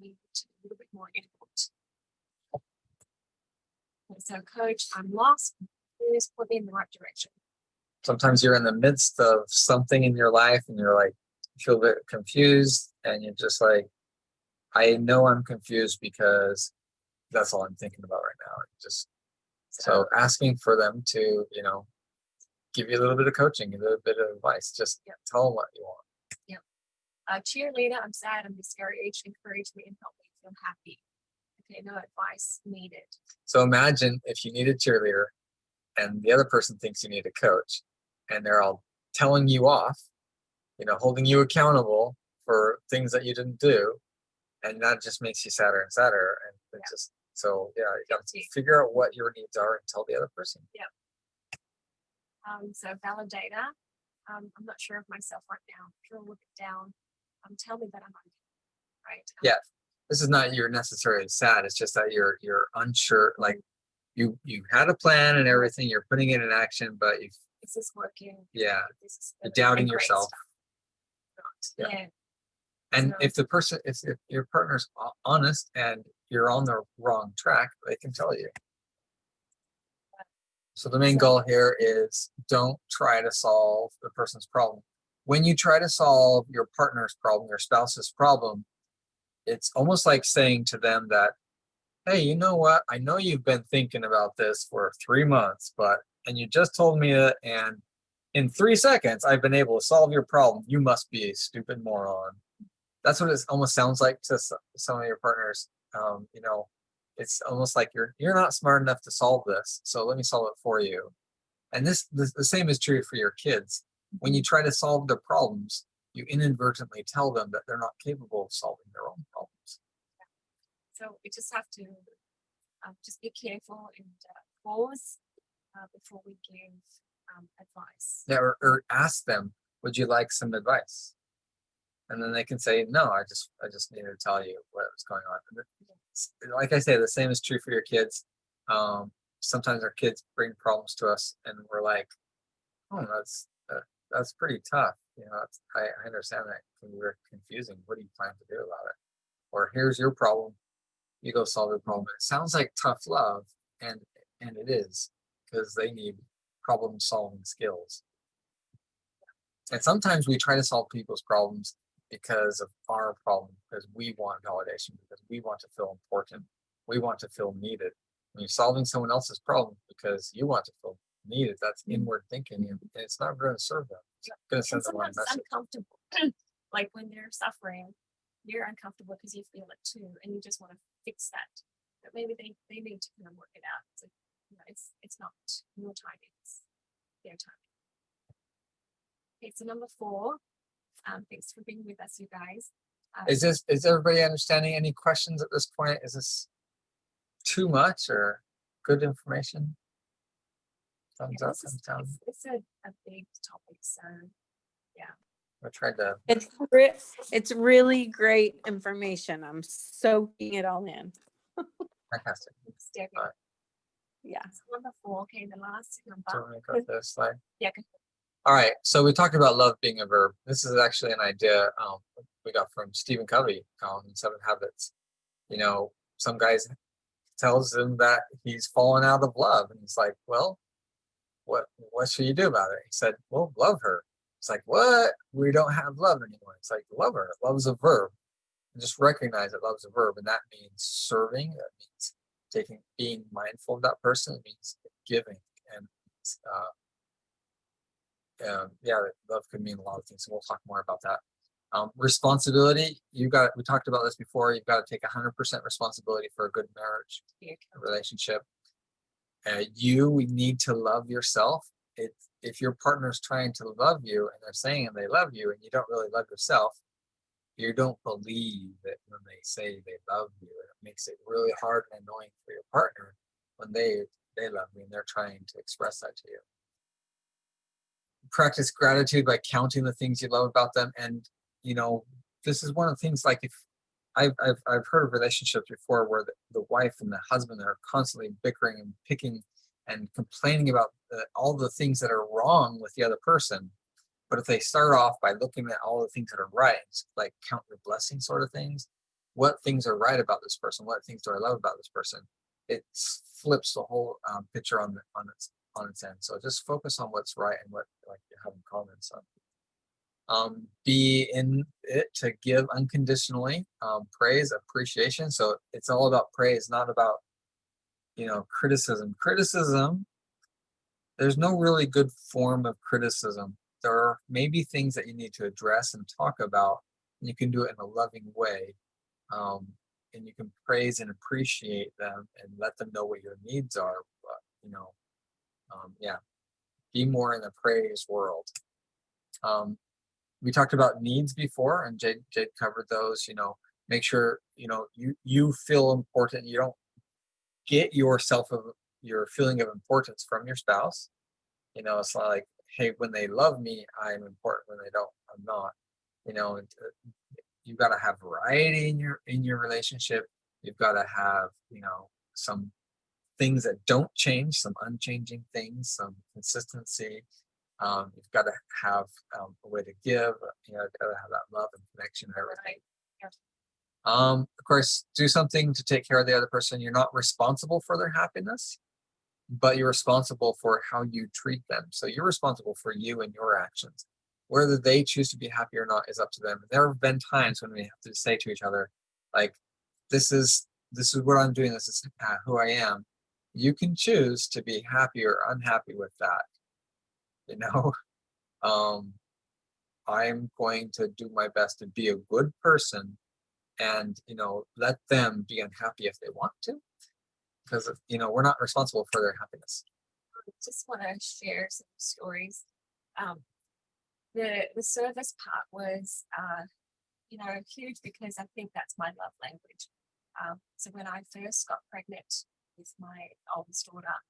S1: need a little bit more input. Okay, so, coach, I'm lost. Please put me in the right direction.
S2: Sometimes you're in the midst of something in your life and you're like, you feel a bit confused, and you're just like, I know I'm confused because that's all I'm thinking about right now. So asking for them to, give you a little bit of coaching, a little bit of advice, just tell them what you want.
S1: Cheerleader, I'm sad, I'm discouraged, encourage me and help me feel happy. Okay, no advice needed.
S2: So imagine if you need a cheerleader and the other person thinks you need a coach, and they're all telling you off, holding you accountable for things that you didn't do. And that just makes you sadder and sadder. And it's you got to figure out what your needs are and tell the other person.
S1: Yeah. So validator, I'm not sure of myself right now. Drill look it down. Tell me that I'm okay, right?
S2: Yeah. This is not you're necessarily sad. It's just that you're unsure. Like you had a plan and everything. You're putting it in action, but
S1: is this working?
S2: Yeah.
S1: You're
S2: doubting yourself.
S1: Yeah.
S2: And if your partner's honest and you're on the wrong track, they can tell you. So the main goal here is don't try to solve the person's problem. When you try to solve your partner's problem, your spouse's problem, it's almost like saying to them that, hey, you know what? I know you've been thinking about this for 3 months, and you just told me that, and in 3 seconds, I've been able to solve your problem. You must be a stupid moron. That's what it almost sounds like to some of your partners. It's almost like you're not smart enough to solve this, so let me solve it for you. And the same is true for your kids. When you try to solve their problems, you inadvertently tell them that they're not capable of solving their own problems.
S1: So we just have to just be careful and pause before we give advice.
S2: Yeah, or ask them, would you like some advice? And then they can say, no, I just needed to tell you what's going on. Like I say, the same is true for your kids. Sometimes our kids bring problems to us and we're like, oh, that's pretty tough. I understand that can be very confusing. What do you plan to do about it? Or here's your problem. You go solve your problem. It sounds like tough love, and it is, because they need problem solving skills. And sometimes we try to solve people's problems because of our problem, because we want validation, because we want to feel important, we want to feel needed. When you're solving someone else's problem because you want to feel needed, that's inward thinking, and it's not going to serve them. It's going to send them one
S1: sometimes
S2: message.
S1: it's uncomfortable. like when they're suffering, you're uncomfortable because you feel it too, and you just want to fix that. But maybe they need to kind of work it out. So, it's not your timing, it's their timing. Okay, so number 4. Thanks for being with us, you guys.
S2: Is everybody understanding? Any questions at this point? Is this too much or good information? Thumbs up, thumbs down.
S1: It's a big topic, so yeah.
S2: I tried to.
S5: It's really great information. I'm soaking it all in.
S2: Fantastic.
S1: Thanks, Debbie.
S2: All right.
S5: Yeah.
S1: So number 4, okay, the last
S2: So
S1: number.
S2: let me go to this slide.
S1: Yeah, go
S2: All right, so we talked about love being a verb. This is actually an idea we got from Stephen Covey in 7 Habits. You know, some guys tells him that he's fallen out of love, and he's like, "Well, what should you do about it?" He said, "Well, love her." It's like, "What? We don't have love anymore." It's like, love her. Love's a verb. And just recognize that love's a verb, and that means serving. That means being mindful of that person. It means giving, and yeah, love could mean a lot of things. So we'll talk more about that. Responsibility. We talked about this before. You've got to take 100% responsibility for a good marriage,
S1: ahead.
S2: relationship. We need to love yourself. If your partner's trying to love you and they're saying they love you and you don't really love yourself, you don't believe it when they say they love you. It makes it really hard and annoying for your partner when they love you and they're trying to express that to you. Practice gratitude by counting the things you love about them. And this is one of the things, like, if I've heard of relationships before where the wife and the husband are constantly bickering and picking and complaining about all the things that are wrong with the other person. But if they start off by looking at all the things that are right, like count your blessings sort of things, what things are right about this person, what things do I love about this person, it flips the whole picture on its end. So just focus on what's right and what you have in common. So be in it to give unconditionally, praise, appreciation. So it's all about praise, not about criticism. There's no really good form of criticism. There are maybe things that you need to address and talk about, and you can do it in a loving way, and you can praise and appreciate them and let them know what your needs are. But be more in the praise world. We talked about needs before, and Jade covered those. Make sure you feel important. You don't get your feeling of importance from your spouse. It's not like, hey, when they love me, I'm important. When they don't, I'm not. You've got to have variety in your relationship. You've got to have some things that don't change, some unchanging things, some consistency. You've got to have a way to give. You've got to have that love and connection and everything.
S1: Right.
S2: Of course, do something to take care of the other person. You're not responsible for their happiness, but you're responsible for how you treat them. So you're responsible for you and your actions. Whether they choose to be happy or not is up to them. And there have been times when we have to say to each other, like, this is what I'm doing. This is who I am. You can choose to be happy or unhappy with that. I'm going to do my best to be a good person and, let them be unhappy if they want to, because, we're not responsible for their happiness.
S1: I just want to share some stories. The service part was, huge because I think that's my love language. So when I first got pregnant with my oldest daughter,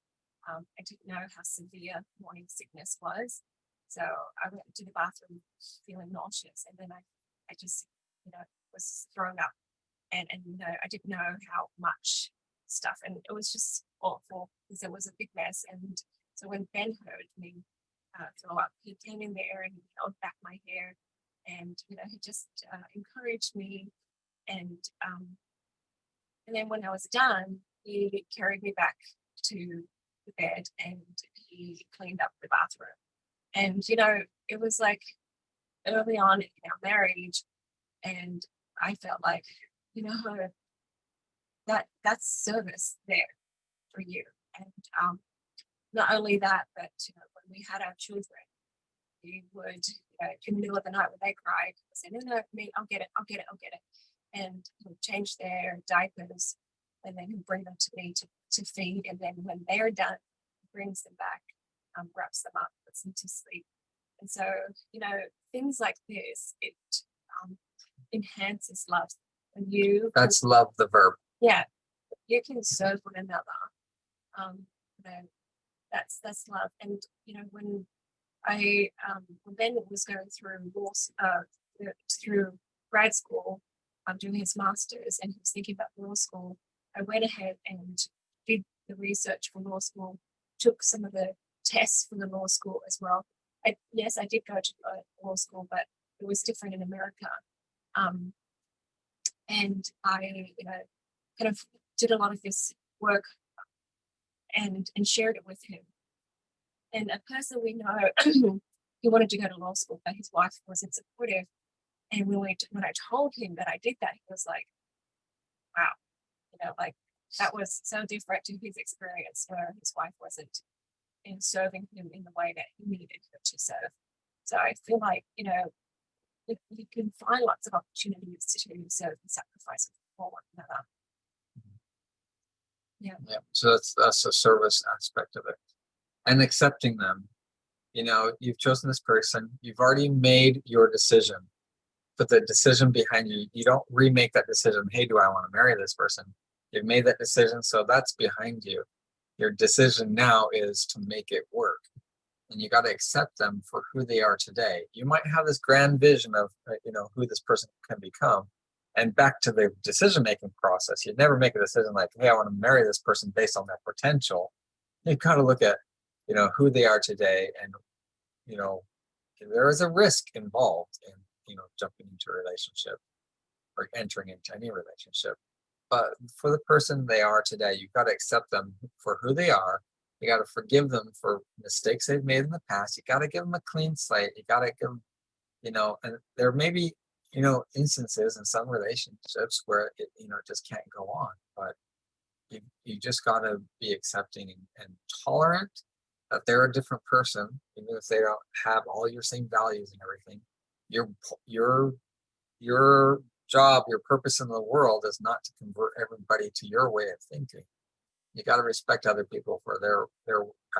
S1: I didn't know how severe morning sickness was. So I went to the bathroom feeling nauseous, and then I just, was throwing up, and I didn't know how much stuff, and it was just awful because it was a big mess. And so when Ben heard me throw up, he came in there and he held back my hair, and he just encouraged me, and then when I was done, he carried me back to the bed and he cleaned up the bathroom. And it was like early on in our marriage, and I felt like that's service there for you. And not only that, but when we had our children, we would, in the middle of the night when they cried, say, no, me, I'll get it. And he'll change their diapers, and then he'll bring them to me to feed. And then when they're done, he brings them back, wraps them up, puts them to sleep. And so, things like this, it enhances love. When you
S2: That's love, the verb.
S1: yeah, you can serve one another. That's love. And when when Ben was going through through grad school, doing his masters, and he was thinking about law school, I went ahead and did the research for law school, took some of the tests for the law school as well. Yes, I did go to law school, but it was different in America. And I, kind of did a lot of this work and shared it with him. And a person we know, he wanted to go to law school, but his wife wasn't supportive. And when I told him that I did that, he was like, wow, like that was so different to his experience, where his wife wasn't serving him in the way that he needed her to serve. So I feel like, you can find lots of opportunities to serve and sacrifice for one another.
S2: Yeah. So that's a service aspect of it. And accepting them. You've chosen this person, you've already made your decision. Put the decision behind you. You don't remake that decision. Hey, do I want to marry this person? You've made that decision, so that's behind you. Your decision now is to make it work. And you got to accept them for who they are today. You might have this grand vision of who this person can become. And back to the decision-making process, you'd never make a decision like, hey, I want to marry this person based on their potential. You've got to look at who they are today, and there is a risk involved in jumping into a relationship or entering into any relationship. But for the person they are today, you've got to accept them for who they are. You got to forgive them for mistakes they've made in the past. You got to give them a clean slate. You got to give them, and there may be, instances in some relationships where it just can't go on. But you just got to be accepting and tolerant that they're a different person, even if they don't have all your same values and everything. Your job, your purpose in the world is not to convert everybody to your way of thinking. You got to respect other people for their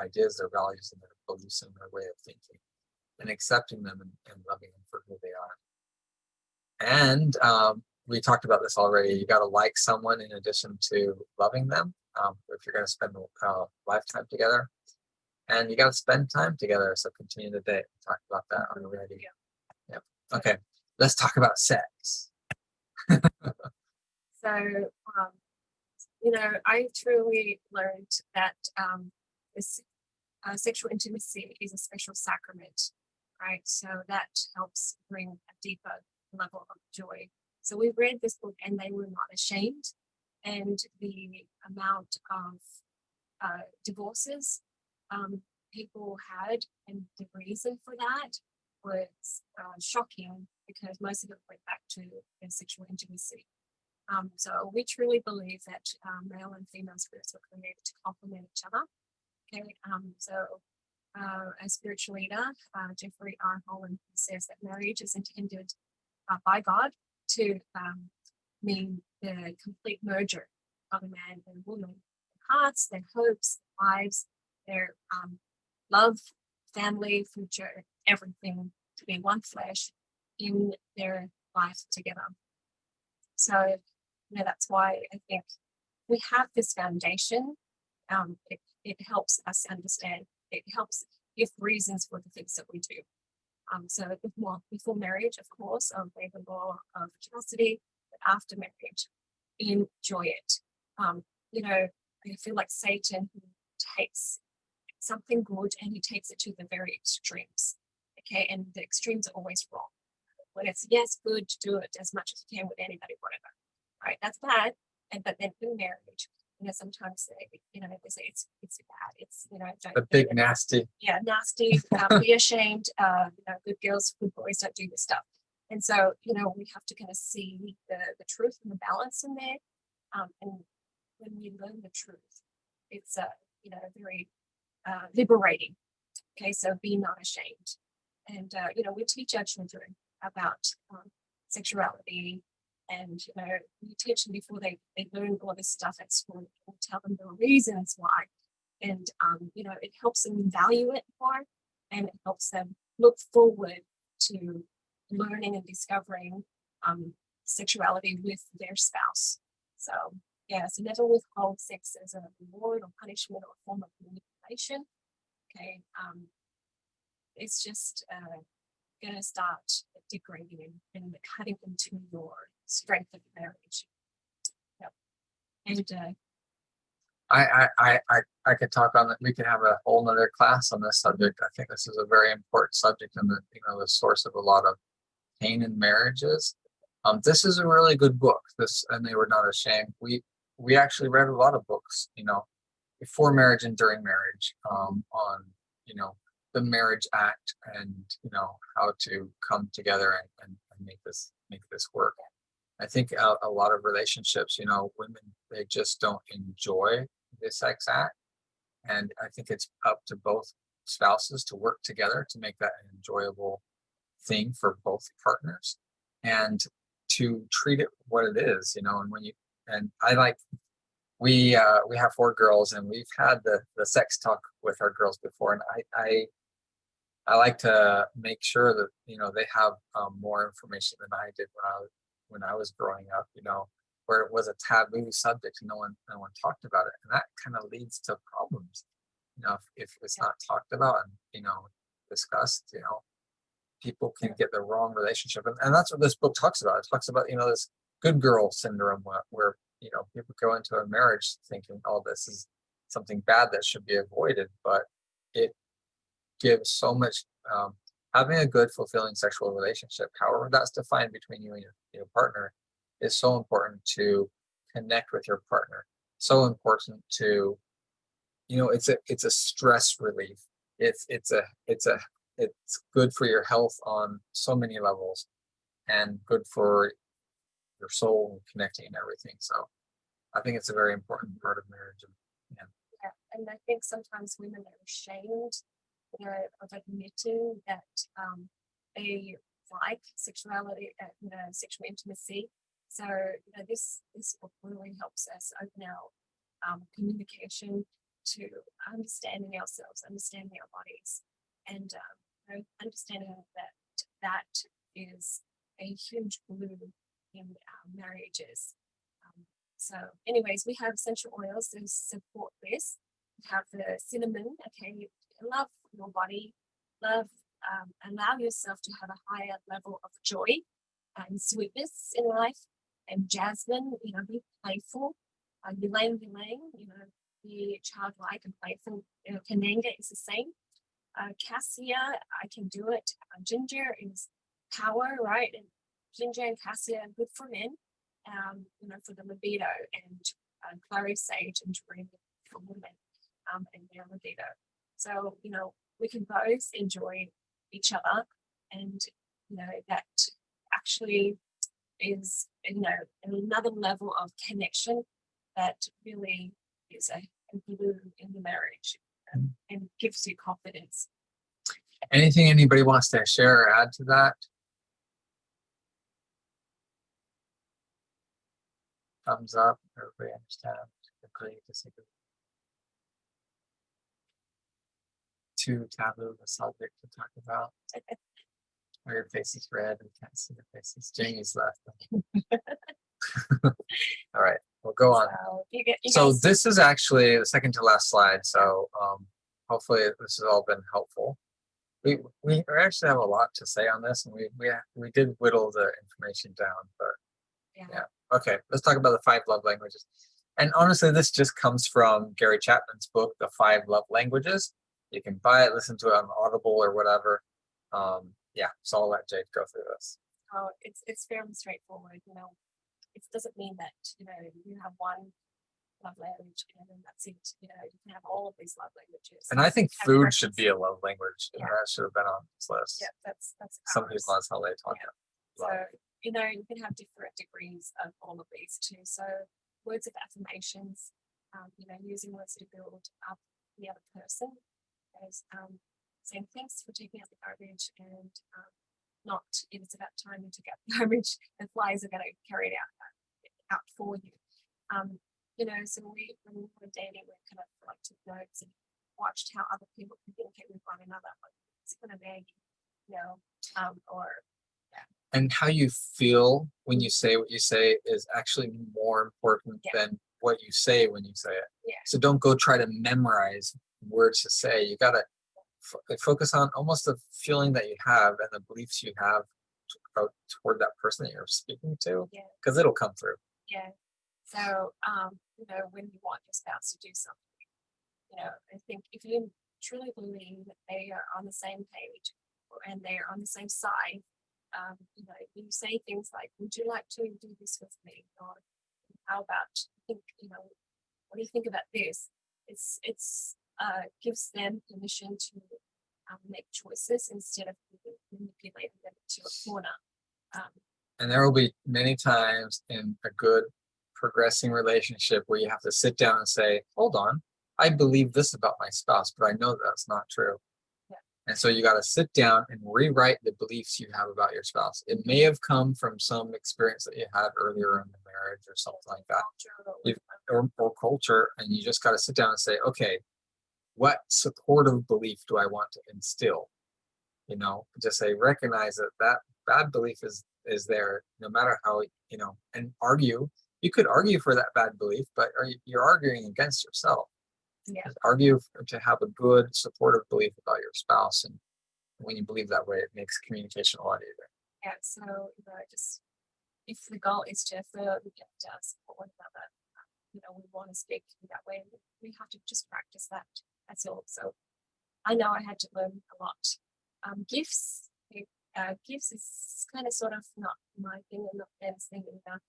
S2: ideas, their values, and their beliefs and their way of thinking, and accepting them and loving them for who they are. And we talked about this already. You got to like someone in addition to loving them. If you're going to spend a lifetime together, and you got to spend time together. So continue the date. We talked about that already. Yep. Okay. Let's talk about sex.
S1: So, I truly learned that this sexual intimacy is a special sacrament, right? So that helps bring a deeper level of joy. So we read this book, And They Were Not Ashamed, and the amount of divorces people had, and the reason for that was shocking, because most of it went back to their sexual intimacy. So we truly believe that male and female spirits were created to complement each other. Okay, so a spiritual leader, Jeffrey R. Holland, says that marriage is intended by God to mean the complete merger of a man and a woman, their hearts, their hopes, their lives, their love, family, future, everything to be one flesh in their life together. So, that's why I think we have this foundation. It helps us understand. It helps give reasons for the things that we do. So before marriage, of course, obey the law of chastity, but after marriage, enjoy it. I feel like Satan takes something good and he takes it to the very extremes. Okay, and the extremes are always wrong. When it's yes, good, do it as much as you can with anybody, whatever. Right, that's bad. But then in marriage, sometimes they say it's bad. It's don't
S2: The big nasty.
S1: Yeah, nasty. Be ashamed. Good girls, good boys don't do this stuff. And so we have to kind of see the truth and the balance in there. And when we learn the truth, it's very liberating. Okay, so be not ashamed. And, we teach our children about sexuality, and, we teach them before they learn all this stuff at school. We'll tell them the reasons why. And, it helps them value it more, and it helps them look forward to learning and discovering sexuality with their spouse. So, yeah, so never withhold sex as a reward or punishment or a form of manipulation. Okay, it's just going to start degrading and cutting into your strength of marriage. Yep. And
S2: I could talk on that. We could have a whole nother class on this subject. I think this is a very important subject, and the source of a lot of pain in marriages. This is a really good book. And They Were Not Ashamed. We actually read a lot of books, before marriage and during marriage, on the marriage act, and how to come together and make this work. I think a lot of relationships, women, they just don't enjoy the sex act, and I think it's up to both spouses to work together to make that an enjoyable thing for both partners, and to treat it what it is, and we have 4 girls, and we've had the sex talk with our girls before, and I like to make sure that they have more information than I did when I was growing up, where it was a taboo subject, no one talked about it, and that kind of leads to problems. If it's not talked about and discussed, people can get the wrong relationship, and that's what this book talks about. It talks about this good girl syndrome where people go into a marriage thinking, oh, this is something bad that should be avoided, but it gives so much. Having a good, fulfilling sexual relationship, however that's defined between you and your partner, is so important to connect with your partner. So important to, it's a stress relief. It's good for your health on so many levels, and good for your soul and connecting and everything. So I think it's a very important part of marriage.
S1: Yeah, and I think sometimes women are ashamed, of admitting that they like sexuality, sexual intimacy. So, this book really helps us open our communication to understanding ourselves, understanding our bodies, and understanding that is a huge glue in our marriages. So, anyways, we have essential oils to support this. We have the cinnamon. Okay, love your body, allow yourself to have a higher level of joy and sweetness in life. And jasmine, be playful. Ylang ylang, be childlike and playful. Kananga is the same. Cassia, I can do it. Ginger is power, right? And ginger and cassia are good for men, for the libido, and clary sage and geranium for women, and their libido. So, we can both enjoy each other, and, that actually is, another level of connection that really is a glue in the marriage, and gives you confidence.
S2: Anything anybody wants to share or add to that? Thumbs up. Everybody understand? Agree, disagree? Too taboo a subject to talk about. Or your face is red. We can't see your faces. Jamie's left. All right, we'll go on. So this is actually the second to last slide. So hopefully this has all been helpful. We actually have a lot to say on this, and we did whittle the information down, but yeah. Okay, let's talk about the 5 love languages. And honestly, this just comes from Gary Chapman's book, The 5 Love Languages. You can buy it, listen to it on Audible or whatever. So I'll let Jade go through this.
S1: Oh, it's fairly straightforward. It doesn't mean that you have one love language and then that's it. You can have all of these love languages.
S2: And I think food should be a love language. Yeah. That should have been on this list.
S1: Yeah, that's
S2: some people, that's how they talk.
S1: Yeah. So you can have different degrees of all of these too. So words of affirmations, using words to build up the other person. There's saying thanks for taking out the garbage, and not if it's about time to take out the garbage, the flies are going to carry it out for you. You know, so when we were dating, we kind of like took notes and watched how other people communicate with one another. Like, it's going to be, you know, or
S2: And how you feel when you say what you say is actually more important than what you say when you say it.
S1: Yeah.
S2: So don't go try to memorize words to say. You gotta focus on almost the feeling that you have and the beliefs you have toward that person that you're speaking to,
S1: yeah,
S2: because it'll come through.
S1: yeah. So, you know, when you want your spouse to do something, you know, I think if you truly believe that they are on the same page and they are on the same side, you know, you say things like, "Would you like to do this with me?" Or "How about you know, what do you think about this?" It's gives them permission to make choices instead of manipulating them to a corner.
S2: And there will be many times in a good progressing relationship where you have to sit down and say, hold on, I believe this about my spouse, but I know that's not true.
S1: Yeah.
S2: And so you got to sit down and rewrite the beliefs you have about your spouse. It may have come from some experience that you had earlier in the marriage or something like that, or culture. And you just got to sit down and say, okay, what supportive belief do I want to instill? You know, just say, recognize that that bad belief is there, no matter how, you know, and argue. You could argue for that bad belief, but you're arguing against yourself.
S1: Yeah.
S2: Just argue to have a good supportive belief about your spouse, and when you believe that way, it makes communication a lot easier.
S1: Yeah. So, you know, just if the goal is to affirm and support one another, you know, we want to speak in that way. We have to just practice that. That's all. So I know I had to learn a lot. Gifts, gifts is kind of sort of not my thing and not Ben's thing either.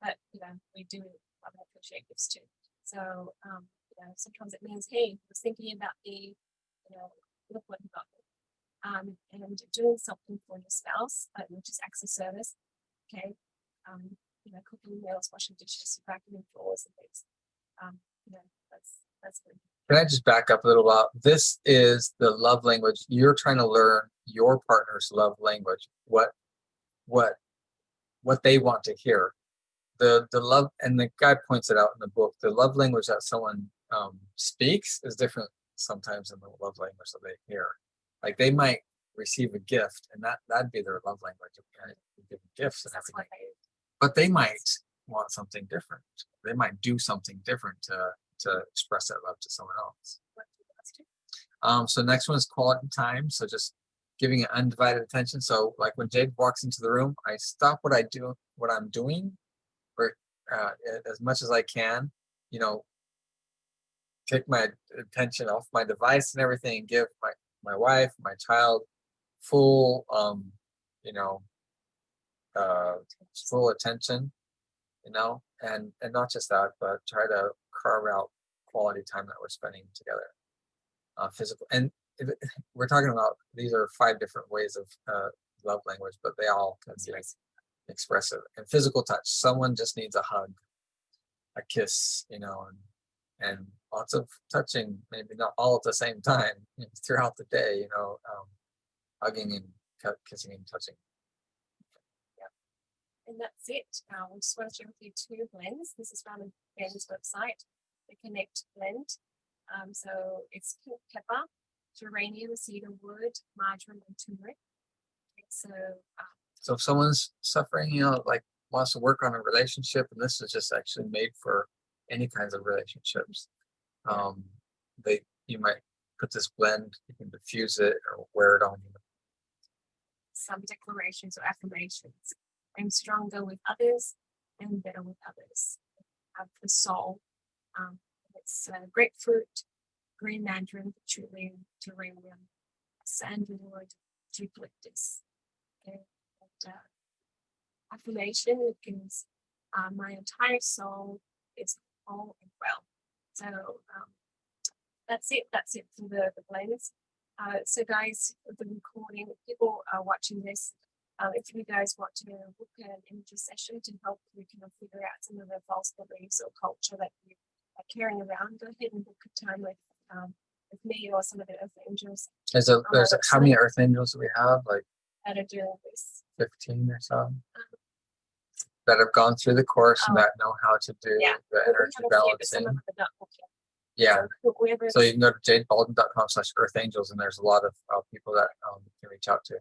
S1: But you know, we do appreciate gifts too. So you know, sometimes it means, hey, I was thinking about the, you know, look what you got me. And doing something for your spouse, which is acts of service. Okay. You know, cooking meals, washing dishes, vacuuming floors and things. You know, that's good.
S2: Can I just back up a little while? This is the love language. You're trying to learn your partner's love language. What they want to hear. The love, and the guy points it out in the book, the love language that someone speaks is different sometimes than the love language that they hear. Like they might receive a gift and that'd be their love language. Okay? Give gifts and everything. But they might want something different. They might do something different to express that love to someone else. So next one is quality time. So just giving it undivided attention. So like when Jade walks into the room, I stop what I'm doing, or as much as I can, you know, take my attention off my device and everything, and give my wife, my child full, you know, full attention, you know, and not just that, but try to carve out quality time that we're spending together. Physical, and we're talking about, these are 5 different ways of love language, but they all can be expressive. And physical touch, someone just needs a hug, a kiss, you know, and lots of touching, maybe not all at the same time, you know, throughout the day, you know, hugging and kissing and touching.
S1: And that's it. We just want to share with you 2 blends. This is from Ben's website, the Connect blend. So it's pink pepper, geranium, cedarwood, marjoram, and turmeric. Okay, so
S2: if someone's suffering, you know, like wants to work on a relationship, and this is just actually made for any kinds of relationships, you might put this blend, you can diffuse it or wear it on you.
S1: Some declarations or affirmations. I'm stronger with others and better with others. Have the soul. It's grapefruit, green mandarin, patchouli, geranium, sandalwood, eucalyptus. Okay. And, affirmation, it means my entire soul is whole and well. So that's it. That's it for the blends. So guys, the recording, people are watching this. If you guys want to book an energy session to help you kind of figure out some of the false beliefs or culture that you are carrying around, go ahead and book a time with with me or some of the Earth Angels
S2: There's a,
S1: my
S2: how many
S1: website.
S2: Earth Angels do we have? Like
S1: that are doing this.
S2: 15 or so that have gone through the course and
S1: Oh.
S2: that know how to do
S1: Yeah.
S2: the
S1: Well, we
S2: energy
S1: have a few, but some
S2: balancing.
S1: of them are not booking.
S2: Yeah.
S1: So whoever
S2: So you can go to jadebaldwin.com/Earth Angels, and there's a lot of people that you can reach out to.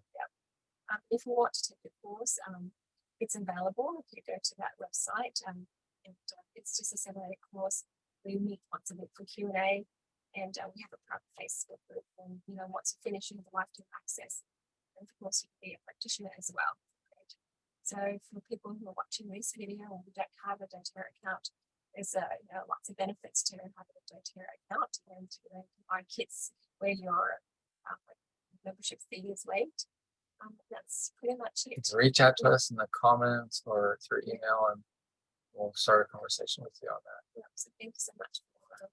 S1: if you want to take the course, it's available if you go to that website. And it's just a 7-8 course. We meet once a week for Q&A, and we have a private Facebook group. And once you finish, you have lifetime access. And of course, you can be a practitioner as well. So for people who are watching this video and who don't have a doTERRA account, there's lots of benefits to having a doTERRA account, and buy kits where your membership fee is waived. That's pretty much
S2: You
S1: it.
S2: can reach out to us in the comments or through email, and we'll start a conversation with you on that.
S1: Yeah, so thank you so much for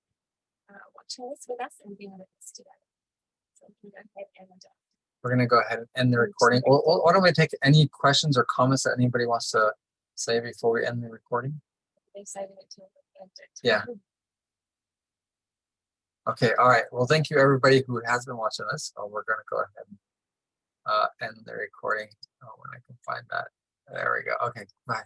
S1: watching this with us and being with us today. So we can go ahead and
S2: We're going to go ahead and end the recording. Well, why don't we take any questions or comments that anybody wants to say before we end the recording?
S1: they're saving it to the end.
S2: Yeah. Okay. All right. Well, thank you everybody who has been watching this. We're going to go ahead and end the recording when I can find that. There we go. Okay. Bye.